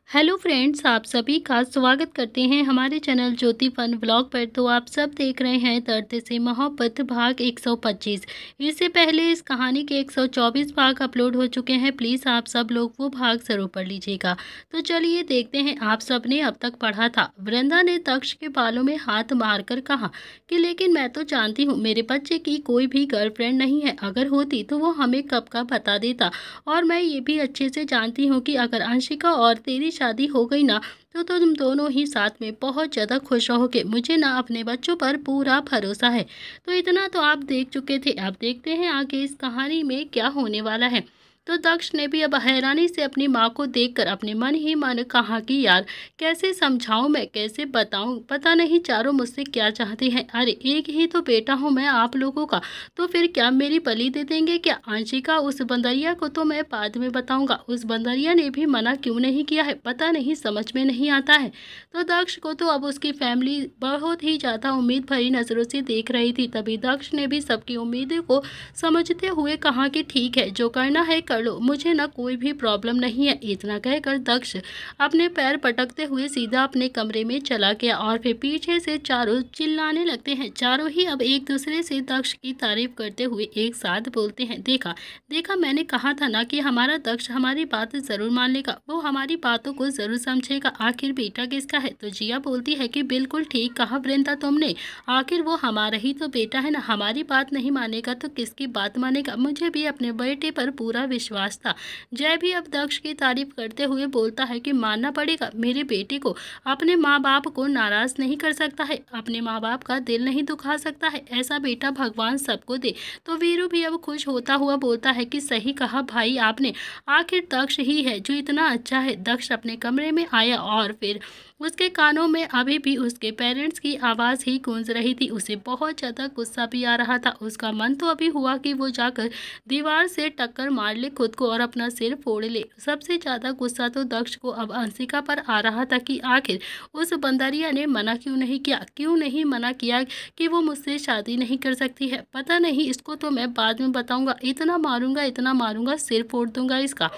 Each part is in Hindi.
हेलो फ्रेंड्स, आप सभी का स्वागत करते हैं हमारे चैनल ज्योति फन व्लॉग पर। तो आप सब देख रहे हैं दर्द से मोहब्बत भाग 125। इससे पहले इस कहानी के 124 भाग अपलोड हो चुके हैं। प्लीज़ आप सब लोग वो भाग ज़रूर पढ़ लीजिएगा। तो चलिए देखते हैं। आप सब ने अब तक पढ़ा था। वृंदा ने दक्ष के बालों में हाथ मारकर कहा कि लेकिन मैं तो जानती हूँ मेरे बच्चे की कोई भी गर्लफ्रेंड नहीं है। अगर होती तो वो हमें कब का बता देता। और मैं ये भी अच्छे से जानती हूँ कि अगर अंशिका और तेरी शादी हो गई ना तो तुम दोनों ही साथ में बहुत ज़्यादा खुश रहोगे। मुझे ना अपने बच्चों पर पूरा भरोसा है। तो इतना तो आप देख चुके थे। अब देखते हैं आगे इस कहानी में क्या होने वाला है। तो दक्ष ने भी अब हैरानी से अपनी माँ को देखकर अपने मन ही मन कहा कि यार कैसे समझाऊं, मैं कैसे बताऊं, पता नहीं चारों मुझसे क्या चाहते हैं। अरे एक ही तो बेटा हूं मैं आप लोगों का, तो फिर क्या मेरी बलि दे देंगे क्या? आंशिका उस बंदरिया को तो मैं बाद में बताऊंगा। उस बंदरिया ने भी मना क्यों नहीं किया है, पता नहीं, समझ में नहीं आता है। तो दक्ष को तो अब उसकी फैमिली बहुत ही ज़्यादा उम्मीद भरी नज़रों से देख रही थी। तभी दक्ष ने भी सबकी उम्मीदों को समझते हुए कहा कि ठीक है, जो करना है कर लो, मुझे ना कोई भी प्रॉब्लम नहीं है। इतना कहकर दक्ष अपने पैर पटकते हुए सीधा अपने कमरे में चला गया और फिर पीछे से चारों चिल्लाने लगते हैं। चारों ही अब एक दूसरे से दक्ष की तारीफ करते हुए एक साथ बोलते हैं, देखा देखा, मैंने कहा था ना कि हमारा दक्ष हमारी बात जरूर मान लेगा, वो हमारी बातों को जरूर समझेगा। आखिर बेटा किसका है? तो जिया बोलती है कि बिल्कुल ठीक कहा वृंदा तुमने, आखिर वो हमारा ही तो बेटा है ना। हमारी बात नहीं मानेगा तो किसकी बात मानेगा? मुझे भी अपने बेटे पर पूरा विश्वास था। जय भी अब दक्ष की तारीफ करते हुए बोलता है कि मानना पड़ेगा, मेरे बेटे को अपने माँ बाप को नाराज नहीं कर सकता है, अपने माँ बाप का दिल नहीं दुखा सकता है। ऐसा बेटा भगवान सबको दे। तो वीरू भी अब खुश होता हुआ बोलता है कि सही कहा भाई आपने, आखिर दक्ष ही है जो इतना अच्छा है। दक्ष अपने कमरे में आया और फिर उसके कानों में अभी भी उसके पेरेंट्स की आवाज़ ही गूंज रही थी। उसे बहुत ज़्यादा गुस्सा भी आ रहा था। उसका मन तो अभी हुआ कि वो जाकर दीवार से टक्कर मार ले खुद को और अपना सिर फोड़ ले। सबसे ज़्यादा गुस्सा तो दक्ष को अब अंशिका पर आ रहा था कि आखिर उस बंदरिया ने मना क्यों नहीं किया, क्यों नहीं मना किया कि वो मुझसे शादी नहीं कर सकती है। पता नहीं, इसको तो मैं बाद में बताऊंगा, इतना मारूंगा, सिर फोड़ दूंगा इसका।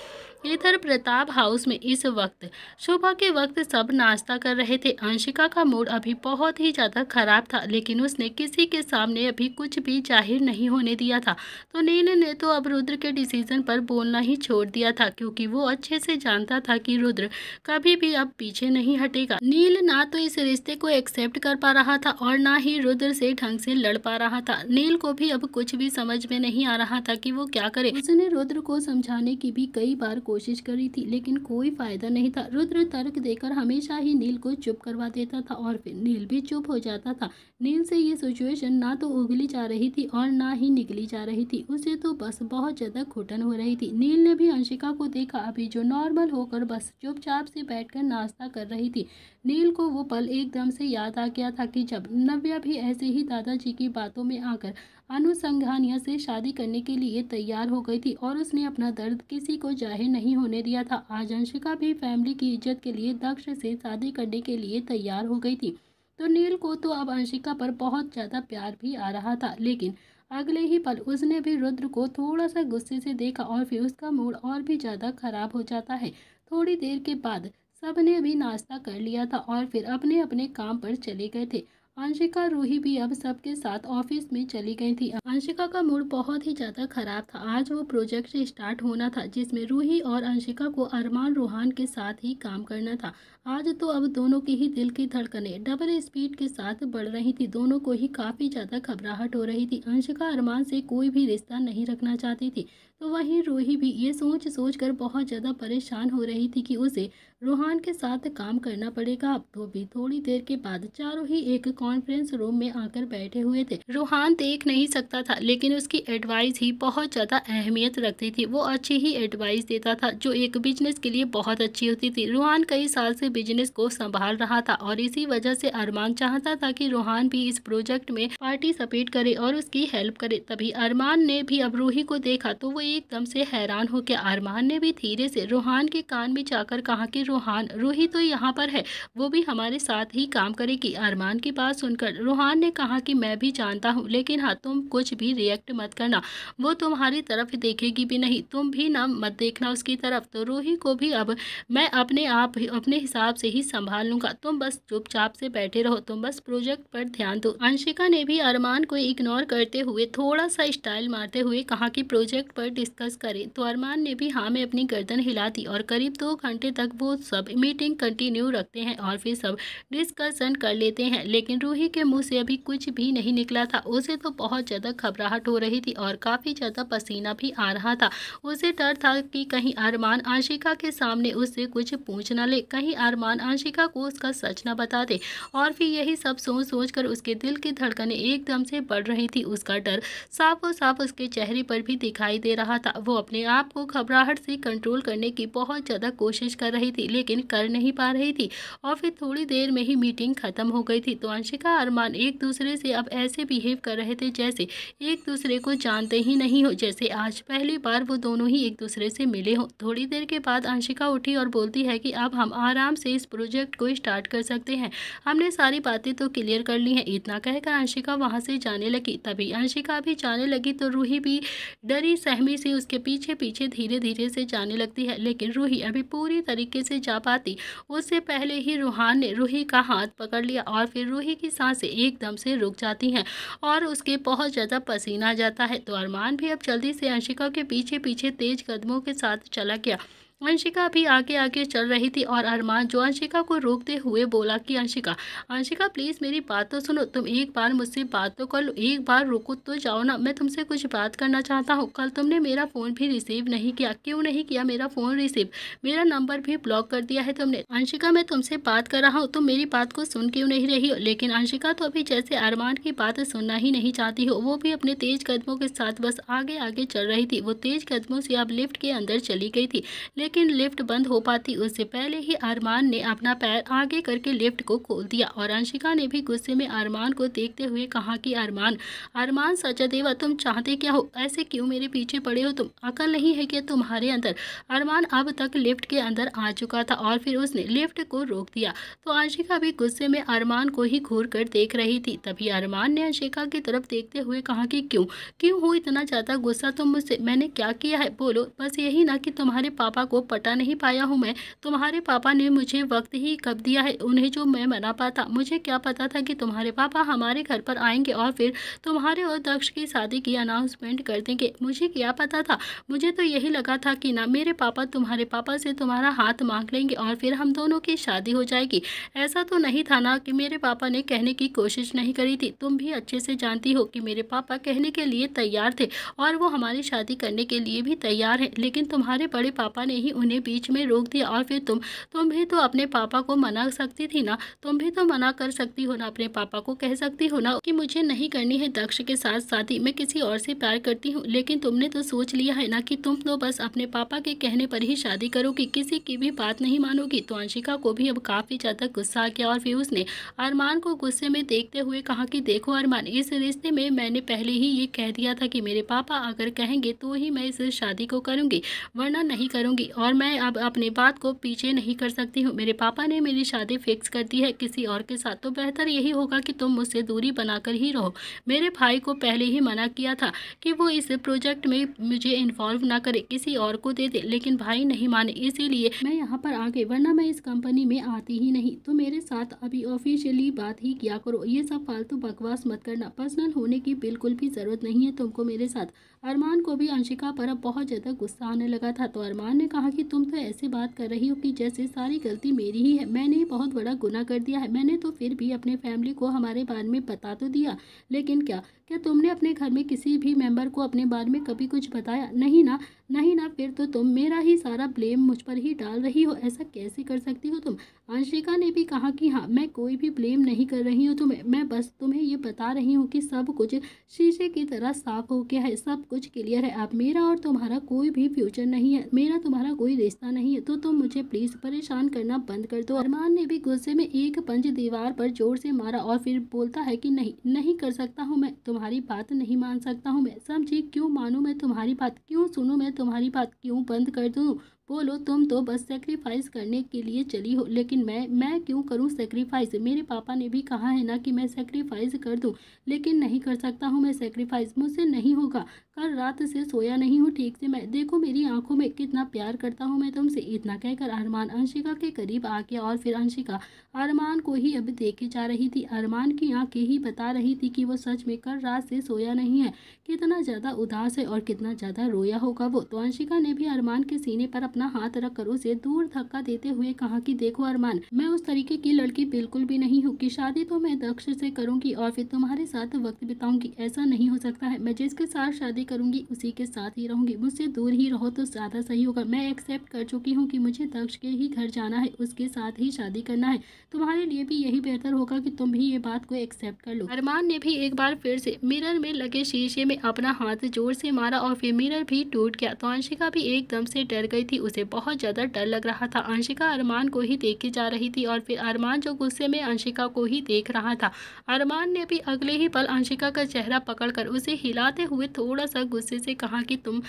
इधर प्रताप हाउस में इस वक्त सुबह के वक्त सब नाश्ता कर रहे थे। अंशिका का मूड अभी बहुत ही ज़्यादा खराब था, लेकिन उसने किसी के सामने अभी कुछ भी जाहिर नहीं होने दिया था। तो नील ने तो अब रुद्र के डिसीजन पर बोलना ही छोड़ दिया था, क्योंकि वो अच्छे से जानता था कि रुद्र कभी भी अब पीछे नहीं हटेगा। नील ना तो इस रिश्ते को एक्सेप्ट कर पा रहा था और ना ही रुद्र से ढंग से लड़ पा रहा था। नील को भी अब कुछ भी समझ में नहीं आ रहा था कि वो क्या करे। उसने रुद्र को समझाने की भी कई बार कोशिश करी थी, लेकिन कोई फायदा नहीं था। रुद्र तर्क देकर हमेशा ही नील को चुप करवा देता था और फिर नील भी चुप हो जाता था। नील से ये सिचुएशन ना तो उगली जा रही थी और ना ही निकली जा रही थी। उसे तो बस बहुत ज़्यादा घुटन हो रही थी। नील ने भी अंशिका को देखा अभी जो नॉर्मल होकर बस चुपचाप से बैठकर नाश्ता कर रही थी। नील को वो पल एकदम से याद आ गया था कि जब नव्या भी ऐसे ही दादाजी की बातों में आकर अनुसंधानिया से शादी करने के लिए तैयार हो गई थी और उसने अपना दर्द किसी को जाहिर नहीं होने दिया था। आज अंशिका भी फैमिली की इज्जत के लिए दक्ष से शादी करने के लिए तैयार हो गई थी। तो नील को तो अब अंशिका पर बहुत ज़्यादा प्यार भी आ रहा था, लेकिन अगले ही पल उसने भी रुद्र को थोड़ा सा गुस्से से देखा और फिर उसका मूड और भी ज़्यादा खराब हो जाता है। थोड़ी देर के बाद सबने अभी नाश्ता कर लिया था और फिर अपने अपने काम पर चले गए थे। अंशिका रूही भी अब सबके साथ ऑफिस में चली गई थी। अंशिका का मूड बहुत ही ज़्यादा खराब था। आज वो प्रोजेक्ट स्टार्ट होना था जिसमें रूही और अंशिका को अरमान रूहान के साथ ही काम करना था। आज तो अब दोनों की ही दिल की धड़कनें डबल स्पीड के साथ बढ़ रही थी। दोनों को ही काफ़ी ज़्यादा घबराहट हो रही थी। अंशिका अरमान से कोई भी रिश्ता नहीं रखना चाहती थी, तो वहीं रूही भी ये सोच सोच कर बहुत ज़्यादा परेशान हो रही थी कि उसे रूहान के साथ काम करना पड़ेगा। अब तो भी थोड़ी देर के बाद चारों ही एक कॉन्फ्रेंस रूम में आकर बैठे हुए थे। रूहान देख नहीं सकता था, लेकिन उसकी एडवाइस ही बहुत ज़्यादा अहमियत रखती थी। वो अच्छी ही एडवाइस देता था जो एक बिजनेस के लिए बहुत अच्छी होती थी। रूहान कई साल से बिजनेस को संभाल रहा था और इसी वजह से अरमान चाहता था कि रूहान भी इस प्रोजेक्ट में पार्टिसिपेट करे और उसकी हेल्प करे। तभी अरमान ने भी अब रूही को देखा तो वो एकदम से हैरान हो गया। अरमान ने भी धीरे से रूहान के कान में जाकर कहा कि रूहान, रूही तो यहाँ पर है, वो भी हमारे साथ ही काम करेगी। अरमान की बात बात सुनकर रूहान ने कहा कि मैं भी जानता हूँ, लेकिन हाँ तुम कुछ भी रिएक्ट मत करना, वो तुम्हारी तरफ देखेगी भी नहीं, तुम भी ना मत देखना उसकी तरफ। तो रूही को भी अब मैं अपने आप अपने हिसाब से ही संभाल लूंगा, तुम बस चुपचाप से बैठे रहो, तुम बस प्रोजेक्ट पर ध्यान दो। अंशिका ने भी अरमान को इग्नोर करते हुए थोड़ा सा स्टाइल मारते हुए कहा कि प्रोजेक्ट पर डिस्कस करें। तो अरमान ने भी हाँ में अपनी गर्दन हिला दी और करीब 2 घंटे तक वो सब मीटिंग कंटिन्यू रखते हैं और फिर सब डिस्कशन कर लेते हैं। लेकिन रूही के मुंह से अभी कुछ भी नहीं निकला था, उसे तो बहुत ज़्यादा घबराहट हो रही थी और काफ़ी ज़्यादा पसीना भी आ रहा था। उसे डर था कि कहीं अरमान अंशिका के सामने उससे कुछ पूछ ना ले, कहीं अरमान अंशिका को उसका सच ना बता दे। और फिर यही सब सोच सोच कर उसके दिल की धड़कनें एकदम से बढ़ रही थी। उसका डर साफो साफ उसके चेहरे पर भी दिखाई दे रहा था। वो अपने आप को घबराहट से कंट्रोल करने की बहुत ज़्यादा कोशिश कर रही थी, लेकिन कर नहीं पा रही थी। और फिर थोड़ी देर में ही मीटिंग खत्म हो गई थी। तो अंशिका अरमान एक दूसरे से अब ऐसे बिहेव कर रहे थे जैसे एक दूसरे को जानते ही नहीं हो, जैसे आज पहली बार वो दोनों ही एक दूसरे से मिले हो। थोड़ी देर के बाद अंशिका उठी और बोलती है कि अब हम आराम से इस प्रोजेक्ट को स्टार्ट कर सकते हैं, हमने सारी बातें तो क्लियर कर ली हैं। इतना कहकर अंशिका वहां से जाने लगी। तभी अंशिका भी जाने लगी तो रूही भी डरी सहमी से उसके पीछे पीछे धीरे धीरे से जाने लगती है। लेकिन रूही अभी पूरी तरीके से जा पाती उससे पहले ही रूहान ने रूही का हाथ पकड़ लिया और फिर रूही की सांसें एकदम से रुक जाती हैं और उसके बहुत ज़्यादा पसीना आ जाता है। तो अरमान भी अब जल्दी से अंशिका के पीछे पीछे तेज कदमों के साथ चला गया। अंशिका भी आगे आगे चल रही थी और अरमान जो अंशिका को रोकते हुए बोला कि अंशिका अंशिका प्लीज़ मेरी बात तो सुनो, तुम एक बार मुझसे बात तो कर लो, एक बार रुको तो जाओ ना, मैं तुमसे कुछ बात करना चाहता हूँ। कल तुमने मेरा फ़ोन भी रिसीव नहीं किया, क्यों नहीं किया मेरा फ़ोन रिसीव? मेरा नंबर भी ब्लॉक कर दिया है तुमने। अंशिका मैं तुमसे बात कर रहा हूँ, तुम मेरी बात को सुन क्यों नहीं रही हो? लेकिन अंशिका तो अभी जैसे अरमान की बात सुनना ही नहीं चाहती हो, वो भी अपने तेज कदमों के साथ बस आगे आगे चल रही थी। वो तेज कदमों से अब लिफ्ट के अंदर चली गई थी, लेकिन लिफ्ट बंद हो पाती उससे पहले ही अरमान ने अपना पैर आगे करके लिफ्ट को खोल दिया। और अंशिका ने भी गुस्से में अरमान को देखते हुए कहा कि अरमान अरमान सचादेवा तुम चाहते क्या हो? ऐसे क्यों मेरे पीछे पड़े हो? तुम अकल नहीं है क्या तुम्हारे अंदर? अरमान अब तक लिफ्ट के अंदर आ चुका था और फिर उसने लिफ्ट को रोक दिया। तो अंशिका भी गुस्से में अरमान को ही घूर कर देख रही थी। तभी अरमान ने अंशिका की तरफ देखते हुए कहा कि क्यों क्यों हो इतना ज़्यादा गुस्सा तुम मुझसे? मैंने क्या किया है बोलो? बस यही ना कि तुम्हारे पापा को पटा नहीं पाया हूँ मैं? तुम्हारे पापा ने मुझे वक्त ही कब दिया है उन्हें जो मैं मना पाता? मुझे क्या पता था कि तुम्हारे पापा हमारे घर पर आएंगे और फिर तुम्हारे और दक्ष की शादी की अनाउंसमेंट कर देंगे? मुझे क्या पता था? मुझे तो यही लगा था कि ना मेरे पापा तुम्हारे पापा से तुम्हारा हाथ मांग लेंगे और फिर हम दोनों की शादी हो जाएगी। ऐसा तो नहीं था ना कि मेरे पापा ने कहने की कोशिश नहीं करी थी? तुम भी अच्छे से जानती हो कि मेरे पापा कहने के लिए तैयार थे और वो हमारी शादी करने के लिए भी तैयार है, लेकिन तुम्हारे बड़े पापा ने ही उन्हें बीच में रोक दिया। और फिर तुम भी तो अपने पापा को मना सकती थी ना? तुम भी तो मना कर सकती हो ना, अपने पापा को कह सकती हो ना कि मुझे नहीं करनी है दक्ष के साथ शादी, मैं किसी और से प्यार करती हूँ। लेकिन तुमने तो सोच लिया है ना कि तुम तो बस अपने पापा के कहने पर ही शादी करोगी, किसी की भी बात नहीं मानोगी। तो अंशिका को भी अब काफ़ी ज़्यादा गुस्सा आ गया और फिर उसने अरमान को गुस्से में देखते हुए कहा कि देखो अरमान, इस रिश्ते में मैंने पहले ही ये कह दिया था कि मेरे पापा अगर कहेंगे तो ही मैं इस शादी को करूँगी, वरना नहीं करूँगी। और मैं अब अपनी बात को पीछे नहीं कर सकती हूँ। मेरे पापा ने मेरी शादी फिक्स कर दी है किसी और के साथ, तो बेहतर यही होगा कि तुम मुझसे दूरी बनाकर ही रहो। मेरे भाई को पहले ही मना किया था कि वो इस प्रोजेक्ट में मुझे इन्वॉल्व ना करे, किसी और को दे दे, लेकिन भाई नहीं माने, इसीलिए मैं यहाँ पर आ गई, वरना मैं इस कंपनी में आती ही नहीं। तो मेरे साथ अभी ऑफिशियली बात ही किया करो, ये सब फालतू बकवास मत करना, पर्सनल होने की बिल्कुल भी ज़रूरत नहीं है तुमको मेरे साथ। अरमान को भी अंशिका पर अब बहुत ज़्यादा गुस्सा आने लगा था। तो अरमान ने कहा कि तुम तो ऐसे बात कर रही हो कि जैसे सारी गलती मेरी ही है, मैंने ही बहुत बड़ा गुनाह कर दिया है। मैंने तो फिर भी अपने फैमिली को हमारे बारे में बता तो दिया, लेकिन क्या क्या तुमने अपने घर में किसी भी मेंबर को अपने बारे में कभी कुछ बताया? नहीं ना, नहीं ना, फिर तो तुम मेरा ही सारा ब्लेम मुझ पर ही डाल रही हो, ऐसा कैसे कर सकती हो तुम? अंशिका ने भी कहा कि हाँ, मैं कोई भी ब्लेम नहीं कर रही हूँ तुम्हें, मैं बस तुम्हें ये बता रही हूँ कि सब कुछ शीशे की तरह साफ हो गया है, सब कुछ क्लियर है। अब मेरा और तुम्हारा कोई भी फ्यूचर नहीं है, मेरा तुम्हारा कोई रिश्ता नहीं है, तो तुम मुझे प्लीज़ परेशान करना बंद कर दो। अरमान ने भी गुस्से में एक पंच दीवार पर जोर से मारा और फिर बोलता है कि नहीं, नहीं कर सकता हूँ मैं, तुम्हारी बात नहीं मान सकता हूँ मैं। समझी? क्यों मानूँ मैं तुम्हारी बात? क्यों सुनूँ मैं तुम्हारी बात? क्यों बंद कर दूँ? बोलो तुम तो बस सेक्रीफाइस करने के लिए चली हो, लेकिन मैं क्यों करूं सेक्रीफाइस? मेरे पापा ने भी कहा है ना कि मैं सेक्रीफाइस कर दूं, लेकिन नहीं कर सकता हूं मैं सेक्रीफाइस, मुझसे नहीं होगा। कल रात से सोया नहीं हूँ ठीक से मैं, देखो मेरी आंखों में कितना प्यार करता हूँ मैं तुमसे। इतना कहकर अरमान अंशिका के करीब आ गया और फिर अंशिका अरमान को ही अब देखे जा रही थी। अरमान की आंखें ही बता रही थी कि वो सच में कल रात से सोया नहीं है, कितना ज़्यादा उदास है और कितना ज़्यादा रोया होगा वो। तो अंशिका ने भी अरमान के सीने पर अपना हाथ रखकर उसे दूर धक्का देते हुए कहा कि देखो अरमान, मैं उस तरीके की लड़की बिल्कुल भी नहीं हूँ कि शादी तो मैं दक्ष से करूँगी और फिर तुम्हारे साथ वक्त बिताऊंगी। ऐसा नहीं हो सकता है, मैं जिसके साथ शादी करूँगी उसी के साथ ही रहूँगी, मुझसे दूर ही रहो तो ज़्यादा सही होगा। मैं एक्सेप्ट कर चुकी हूँ कि मुझे दक्ष के ही घर जाना है, उसके साथ ही शादी करना है। तुम्हारे लिए भी यही बेहतर होगा कि तुम भी ये बात को एक्सेप्ट कर लो। अरमान ने भी एक बार फिर से मिरर में लगे शीशे में अपना हाथ जोर से मारा और फिर मिरर भी टूट गया। तो अंशिका भी एकदम से डर गई थी, उसे बहुत ज़्यादा डर लग रहा था। अंशिका अरमान को ही देखे जा रही थी और फिर अरमान जो गुस्से में अंशिका को ही देख रहा था। अरमान ने भी अगले ही पल अंशिका का चेहरा पकड़कर उसे हिलाते हुए थोड़ा सा गुस्से से कहा कि तुम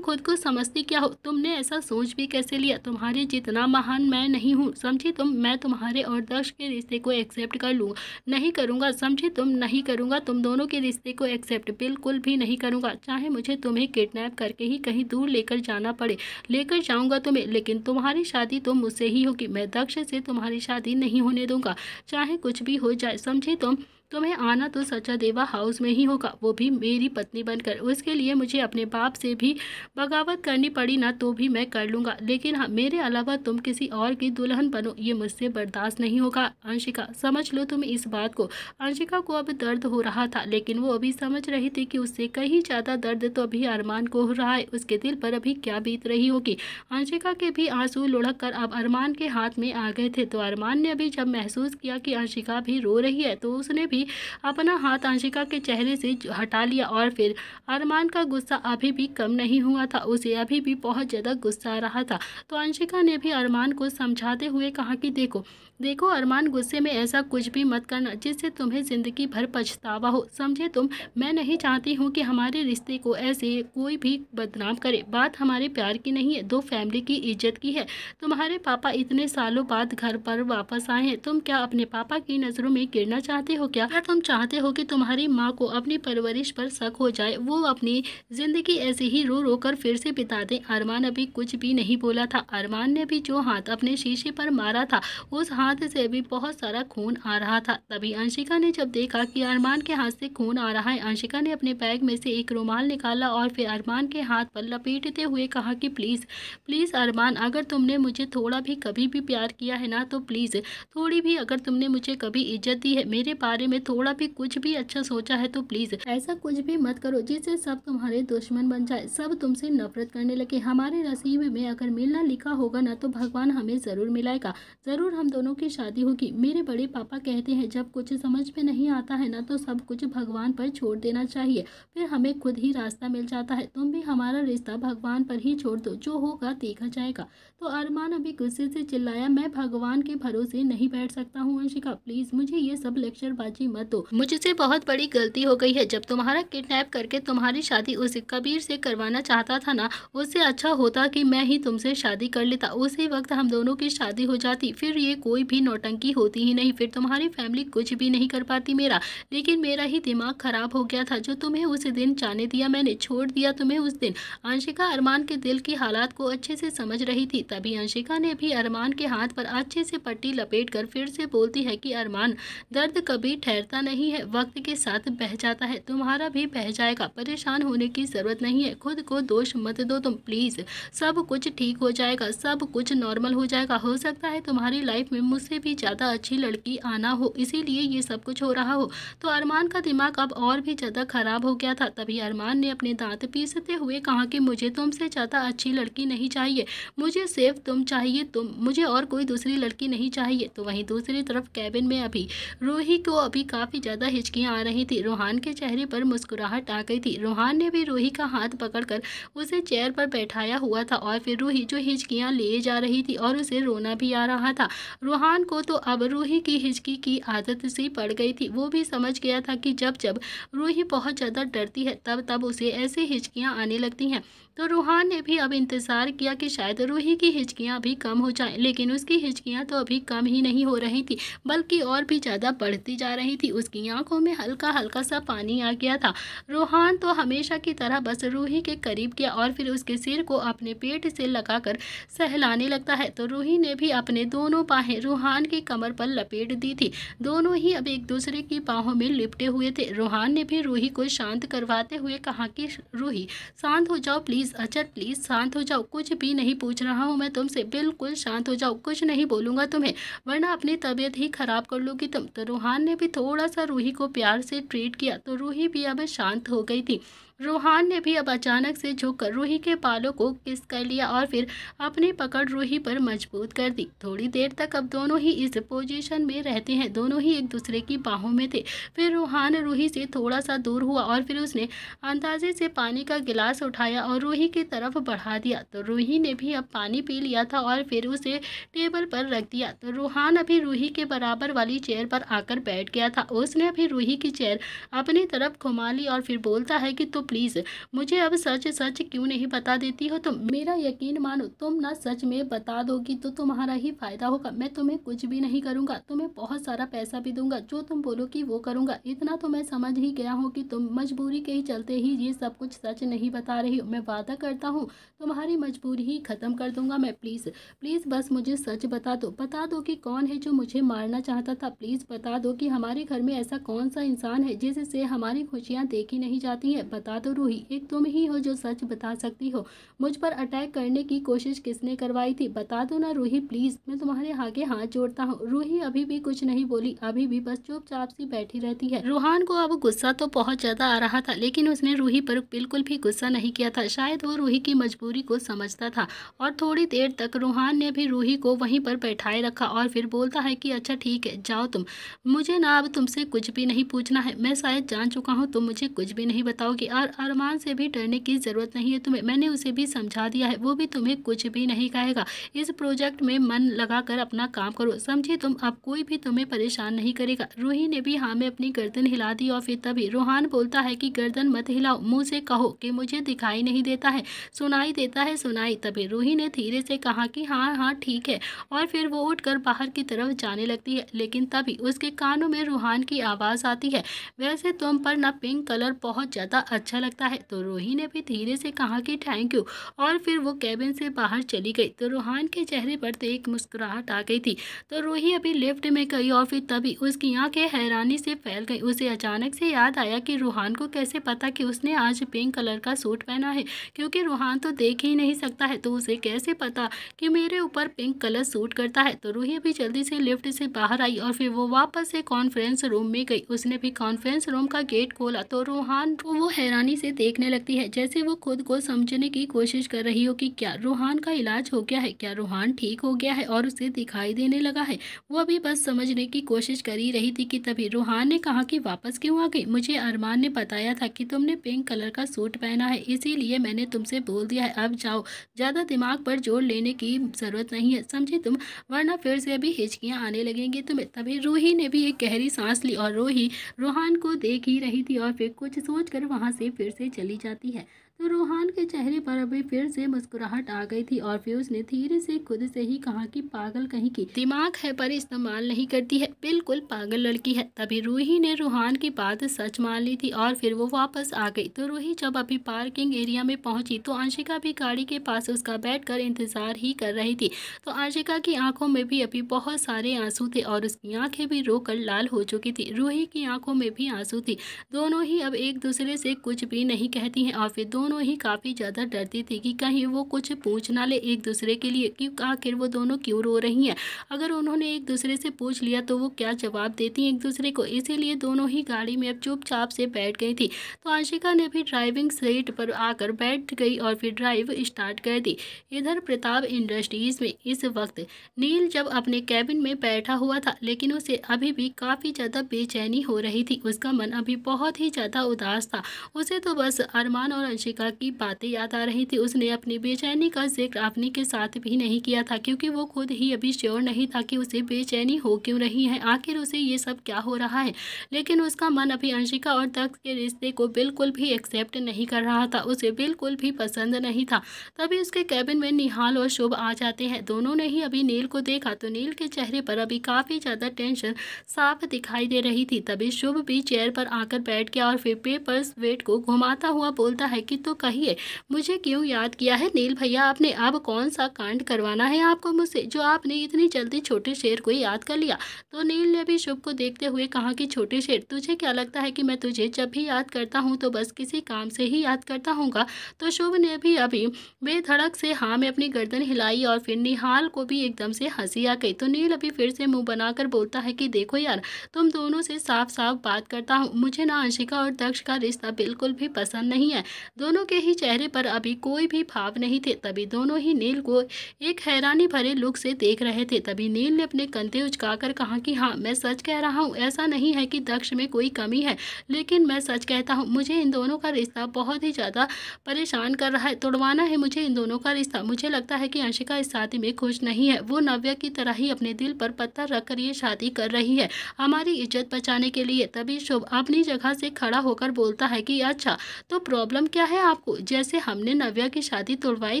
खुद को समझती क्या हो? तुमने ऐसा सोच भी कैसे लिया? तुम्हारे जितना महान मैं नहीं हूँ, समझी तुम? मैं तुम्हारे और दक्ष के रिश्ते को एक्सेप्ट कर लूँ, नहीं करूँगा, समझी तुम? नहीं करूँगा, तुम दोनों के रिश्ते को एक्सेप्ट बिल्कुल भी नहीं करूँगा। चाहे मुझे तुम्हें किडनैप करके ही कहीं दूर लेकर जाना पड़े, लेकर जाऊँगा तुम्हें, लेकिन तुम्हारी शादी तो मुझसे ही होगी। मैं दक्ष से तुम्हारी शादी नहीं होने दूँगा, चाहे कुछ भी हो जाए, समझी तुम? तुम्हें आना तो सचा देवा हाउस में ही होगा, वो भी मेरी पत्नी बनकर। उसके लिए मुझे अपने बाप से भी बगावत करनी पड़ी ना तो भी मैं कर लूँगा, लेकिन हाँ, मेरे अलावा तुम किसी और की दुल्हन बनो, ये मुझसे बर्दाश्त नहीं होगा। अंशिका, समझ लो तुम इस बात को। अंशिका को अब दर्द हो रहा था, लेकिन वो अभी समझ रही थी कि उससे कहीं ज़्यादा दर्द तो अभी अरमान को हो रहा है। उसके दिल पर अभी क्या बीत रही होगी। अंशिका के भी आंसू लुढ़क कर अब अरमान के हाथ में आ गए थे। तो अरमान ने अभी जब महसूस किया कि अंशिका भी रो रही है, तो उसने भी अपना हाथ अंशिका के चेहरे से हटा लिया और फिर अरमान का गुस्सा अभी भी कम नहीं हुआ था, उसे अभी भी बहुत ज़्यादा गुस्सा आ रहा था। तो अंशिका ने भी अरमान को समझाते हुए कहा कि देखो देखो अरमान, गुस्से में ऐसा कुछ भी मत करना जिससे तुम्हें ज़िंदगी भर पछतावा हो, समझे तुम? मैं नहीं चाहती हूँ कि हमारे रिश्ते को ऐसे कोई भी बदनाम करे। बात हमारे प्यार की नहीं है, दो फैमिली की इज्जत की है। तुम्हारे पापा इतने सालों बाद घर पर वापस आए हैं, तुम क्या अपने पापा की नज़रों में गिरना चाहते हो? क्या तुम चाहते हो कि तुम्हारी माँ को अपनी परवरिश पर शक हो जाए, वो अपनी ज़िंदगी ऐसे ही रो रो कर फिर से बिता दें? अरमान अभी कुछ भी नहीं बोला था। अरमान ने भी जो हाथ अपने शीशे पर मारा था, उस हाथ से भी बहुत सारा खून आ रहा था। तभी अंशिका ने जब देखा कि अरमान के हाथ से खून आ रहा है, अंशिका ने अपने बैग में से एक रुमाल निकाला और फिर अरमान के हाथ पर लपेटते हुए कहा कि प्लीज़ प्लीज़ अरमान, अगर तुमने मुझे थोड़ा भी कभी भी प्यार किया है ना, तो प्लीज़ थोड़ी भी अगर तुमने मुझे कभी इज्जत दी है, मेरे बारे में थोड़ा भी कुछ भी अच्छा सोचा है, तो प्लीज़ ऐसा कुछ भी मत करो जिससे सब तुम्हारे दुश्मन बन जाए, सब तुमसे नफरत करने लगे। हमारे नसीब में अगर मिलना लिखा होगा ना, तो भगवान हमें ज़रूर मिलाएगा, ज़रूर हम दोनों की शादी होगी। मेरे बड़े पापा कहते हैं जब कुछ समझ में नहीं आता है ना, तो सब कुछ भगवान पर छोड़ देना चाहिए, फिर हमें खुद ही रास्ता मिल जाता है। तुम भी हमारा रिश्ता भगवान पर ही छोड़ दो, जो होगा देखा जाएगा। तो अरमान अभी गुस्से से चिल्लाया, मैं भगवान के भरोसे नहीं बैठ सकता हूँ अंशिका, प्लीज़ मुझे ये सब लेक्चरबाजी मत दो। मुझसे बहुत बड़ी गलती हो गई है। जब तुम्हारा किडनैप करके तुम्हारी शादी उस कबीर से करवाना चाहता था ना, उससे अच्छा होता कि मैं ही तुमसे शादी कर लेता, उसी वक्त हम दोनों की शादी हो जाती, फिर ये कोई भी नौटंकी होती ही नहीं, फिर तुम्हारी फैमिली कुछ भी नहीं कर पाती मेरा। लेकिन मेरा ही दिमाग खराब हो गया था, जो तुम्हें उस दिन जाने दिया मैंने, छोड़ दिया तुम्हें उस दिन। अंशिका अरमान के दिल की हालात को अच्छे से समझ रही थी। तभी अंशिका ने भी अरमान के हाथ पर अच्छे से पट्टी लपेटकर फिर से बोलती है कि अरमान, दर्द कभी ठहरता नहीं है, वक्त के साथ बह जाता है, तुम्हारा भी बह जाएगा, परेशान होने की जरूरत नहीं है, खुद को दोष मत दो तुम, प्लीज सब कुछ ठीक हो जाएगा, सब कुछ नॉर्मल हो जाएगा। हो सकता है तुम्हारी लाइफ में मुझसे भी ज़्यादा अच्छी लड़की आना हो, इसीलिए ये सब कुछ हो रहा हो। तो अरमान का दिमाग अब और भी ज़्यादा खराब हो गया था। तभी अरमान ने अपने दांत पीसते हुए कहा कि मुझे तुमसे ज़्यादा अच्छी लड़की नहीं चाहिए, मुझे सिर्फ तुम चाहिए, तुम, मुझे और कोई दूसरी लड़की नहीं चाहिए। तो वहीं दूसरी तरफ कैबिन में अभी रूही को अभी काफ़ी ज़्यादा हिचकियाँ आ रही थी। रोहान के चेहरे पर मुस्कुराहट आ गई थी। रोहान ने भी रूही का हाथ पकड़कर उसे चेयर पर बैठाया हुआ था और फिर रूही जो हिचकियाँ ले जा रही थी और उसे रोना भी आ रहा था। रोहान को तो अब रूही की हिचकी की आदत सी पड़ गई थी। वो भी समझ गया था कि जब जब रूही बहुत ज़्यादा डरती है तब तब उसे ऐसे हिचकियाँ आने लगती हैं। तो रूहान ने भी अब इंतज़ार किया कि शायद रूही की हिचकियाँ अभी कम हो जाएं, लेकिन उसकी हिचकियाँ तो अभी कम ही नहीं हो रही थी, बल्कि और भी ज़्यादा बढ़ती जा रही थी। उसकी आंखों में हल्का हल्का सा पानी आ गया था। रूहान तो हमेशा की तरह बस रूही के करीब गया और फिर उसके सिर को अपने पेट से लगाकर सहलाने लगता है। तो रूही ने भी अपने दोनों बाहें रूहान की कमर पर लपेट दी थी। दोनों ही अब एक दूसरे की बाहों में लिपटे हुए थे। रूहान ने भी रूही को शांत करवाते हुए कहा कि रूही, शांत हो जाओ प्लीज़, अच्छा प्लीज़ शांत हो जाओ, कुछ भी नहीं पूछ रहा हूँ मैं तुमसे, बिल्कुल शांत हो जाओ, कुछ नहीं बोलूँगा तुम्हें, वरना अपनी तबीयत ही खराब कर लोगी तुम। तो रूहान ने भी थोड़ा सा रूही को प्यार से ट्रीट किया, तो रूही भी अब शांत हो गई थी। रूहान ने भी अब अचानक से झुककर रूही के बालों को किस कर लिया और फिर अपनी पकड़ रूही पर मजबूत कर दी। थोड़ी देर तक अब दोनों ही इस पोजीशन में रहते हैं, दोनों ही एक दूसरे की बाहों में थे। फिर रूहान रूही से थोड़ा सा दूर हुआ और फिर उसने अंदाजे से पानी का गिलास उठाया और रूही की तरफ बढ़ा दिया। तो रूही ने भी अब पानी पी लिया था और फिर उसे टेबल पर रख दिया। तो रूहान अभी रूही के बराबर वाली चेयर पर आकर बैठ गया था। उसने अभी रूही की चेयर अपनी तरफ घुमा ली और फिर बोलता है कि तो प्लीज़ मुझे अब सच सच क्यों नहीं बता देती हो तुम? मेरा यकीन मानो, तुम ना सच में बता दोगी तो तुम्हारा ही फायदा होगा। मैं तुम्हें कुछ भी नहीं करूँगा, तुम्हें बहुत सारा पैसा भी दूंगा, जो तुम बोलोगी वो करूँगा। इतना तो मैं समझ ही गया हूँ कि तुम मजबूरी के ही चलते ही ये सब कुछ सच नहीं बता रही हो। मैं वादा करता हूँ तुम्हारी मजबूरी ही ख़त्म कर दूंगा मैं। प्लीज़ प्लीज़ बस मुझे सच बता दो कि कौन है जो मुझे मारना चाहता था। प्लीज़ बता दो कि हमारे घर में ऐसा कौन सा इंसान है जिससे हमारी खुशियाँ देखी नहीं जाती हैं। बता दो रूही, एक तुम ही हो जो सच बता सकती हो। मुझ पर अटैक करने की कोशिश किसने करवाई थी? बता दो ना रूही, प्लीज़, मैं तुम्हारे आगे हाथ जोड़ता हूँ। रूही अभी भी कुछ नहीं बोली, अभी भी बस चुपचाप सी बैठी रहती है। रूहान को अब गुस्सा तो बहुत ज़्यादा आ रहा था, लेकिन उसने रूही पर बिल्कुल भी गुस्सा नहीं किया था। शायद वो रूही की मजबूरी को समझता था। और थोड़ी देर तक रूहान ने भी रूही को वहीं पर बैठाए रखा और फिर बोलता है कि अच्छा ठीक है, जाओ तुम, मुझे ना अब तुमसे कुछ भी नहीं पूछना है। मैं शायद जान चुका हूँ तुम मुझे कुछ भी नहीं बताओगी, और अरमान से भी डरने की ज़रूरत नहीं है तुम्हें। मैंने उसे भी समझा दिया है, वो भी तुम्हें कुछ भी नहीं कहेगा। इस प्रोजेक्ट में मन लगाकर अपना काम करो, समझी तुम? अब कोई भी तुम्हें परेशान नहीं करेगा। रूही ने भी हाँ में अपनी गर्दन हिला दी और फिर तभी रूहान बोलता है कि गर्दन मत हिलाओ, मुँह से कहो कि मुझे दिखाई नहीं देता है, सुनाई देता है सुनाई। तभी रूही ने धीरे से कहा कि हाँ हाँ ठीक है, और फिर वो उठकर बाहर की तरफ जाने लगती है। लेकिन तभी उसके कानों में रूहान की आवाज़ आती है, वैसे तुम पर ना पिंक कलर बहुत ज़्यादा अच्छा लगता है। तो रूही ने भी धीरे से कहा कि थैंक यू, और फिर वो कैबिन से बाहर चली गई। तो रूहान के चेहरे पर तो एक मुस्कुराहट आ गई थी। तो रूही अभी लिफ्ट में गई और फिर तभी उसकी आंखें हैरानी से फैल गई। उसे अचानक से याद आया कि रूहान को कैसे पता कि उसने आज पिंक कलर का सूट पहना है, क्योंकि रूहान तो देख ही नहीं सकता है, तो उसे कैसे पता कि मेरे ऊपर पिंक कलर सूट करता है। तो रूही भी जल्दी से लिफ्ट से बाहर आई और फिर वो वापस से कॉन्फ्रेंस रूम में गई। उसने भी कॉन्फ्रेंस रूम का गेट खोला तो रूहान को वो हैरानी से देखने लगती है, जैसे वो खुद को समझने की कोशिश कर रही हो कि क्या रूहान का इलाज हो गया है, क्या रूहान ठीक हो गया है और उसे दिखाई देने लगा है। वो अभी बस समझने की कोशिश कर ही रही थी कि तभी रूहान ने कहा कि वापस क्यों आ गई? मुझे अरमान ने बताया था कि तुमने पिंक कलर का सूट पहना है, इसीलिए मैंने तुमसे बोल दिया है। अब जाओ, ज़्यादा दिमाग पर जोर लेने की ज़रूरत नहीं है, समझे तुम? वरना फिर से अभी हिचकियाँ आने लगेंगी तुम्हें। तभी रूही ने भी एक गहरी सांस ली और रूही रूहान को देख ही रही थी और फिर कुछ सोचकर वहाँ से फिर से चली जाती है। तो रूहान के चेहरे पर अभी फिर से मुस्कुराहट आ गई थी और फिर उसने धीरे से खुद से ही कहा कि पागल कहीं की, दिमाग है पर इस्तेमाल नहीं करती है, बिल्कुल पागल लड़की है। तभी रूही ने रूहान की बात सच मान ली थी और फिर वो वापस आ गई। तो रूही जब अभी पार्किंग एरिया में पहुंची तो आशिका भी गाड़ी के पास उसका बैठकर इंतजार ही कर रही थी। तो आशिका की आंखों में भी अभी बहुत सारे आंसू थे और उसकी आंखें भी रोकर लाल हो चुकी थी। रूही की आंखों में भी आंसू थी। दोनों ही अब एक दूसरे से कुछ भी नहीं कहती हैं और फिर दोनों ही काफ़ी ज़्यादा डरती थी कि कहीं वो कुछ पूछ ना ले एक दूसरे के लिए कि आखिर वो दोनों क्यों रो रही हैं। अगर उन्होंने एक दूसरे से पूछ लिया तो वो क्या जवाब देती हैं एक दूसरे को। इसीलिए दोनों ही गाड़ी में अब चुपचाप से बैठ गई थी। तो आशिका ने भी ड्राइविंग सीट पर आकर बैठ गई और फिर ड्राइव स्टार्ट कर दी। इधर प्रताप इंडस्ट्रीज में इस वक्त नील जब अपने कैबिन में बैठा हुआ था, लेकिन उसे अभी भी काफ़ी ज़्यादा बेचैनी हो रही थी। उसका मन अभी बहुत ही ज़्यादा उदास था। उसे तो बस अरमान और अंशिका अंशिका की बातें याद आ रही थी। उसने अपनी बेचैनी का जिक्र अवनी के साथ भी नहीं किया था, क्योंकि वो खुद ही अभी श्योर नहीं था कि उसे बेचैनी हो क्यों रही है, आखिर उसे ये सब क्या हो रहा है। लेकिन उसका मन अभी अंशिका और दक्ष के रिश्ते को बिल्कुल भी एक्सेप्ट नहीं कर रहा था, उसे बिल्कुल भी पसंद नहीं था। तभी उसके कैबिन में निहाल और शुभ आ जाते हैं। दोनों ने ही अभी नील को देखा तो नील के चेहरे पर अभी काफ़ी ज़्यादा टेंशन साफ दिखाई दे रही थी। तभी शुभ भी चेयर पर आकर बैठ गया और फिर पेपर्स वेट को घुमाता हुआ बोलता है कि तो कहिए, मुझे क्यों याद किया है नील भैया आपने? अब कौन सा कांड करवाना है आपको मुझसे, जो आपने इतनी जल्दी छोटे शेर को याद कर लिया? तो नील ने भी शुभ को देखते हुए कहा कि छोटे शेर, तुझे क्या लगता है कि मैं तुझे जब भी याद करता हूँ तो बस किसी काम से ही याद करता हूँगा? तो शुभ ने भी अभी बेधड़क से हाँ में अपनी गर्दन हिलाई और फिर निहाल को भी एकदम से हंसी आ गई। तो नील अभी फिर से मुंह बनाकर बोलता है कि देखो यार, तुम दोनों से साफ साफ बात करता हूँ, मुझे ना अंशिका और दक्ष का रिश्ता बिल्कुल भी पसंद नहीं है। दोनों के ही चेहरे पर अभी कोई भी भाव नहीं थे। तभी दोनों ही नील को एक हैरानी भरे लुक से देख रहे थे। तभी नील ने अपने कंधे उचकाकर कहा कि हाँ, मैं सच कह रहा हूँ, ऐसा नहीं है कि दक्ष में कोई कमी है, लेकिन मैं सच कहता हूँ, मुझे इन दोनों का रिश्ता बहुत ही ज़्यादा परेशान कर रहा है। तोड़वाना है मुझे इन दोनों का रिश्ता। मुझे लगता है कि अंशिका इस शादी में खुश नहीं है, वो नव्या की तरह ही अपने दिल पर पत्थर रखकर ये शादी कर रही है हमारी इज्जत बचाने के लिए। तभी शुभ अपनी जगह से खड़ा होकर बोलता है कि अच्छा, तो प्रॉब्लम क्या है आपको? जैसे हमने नव्या की शादी तोड़वाई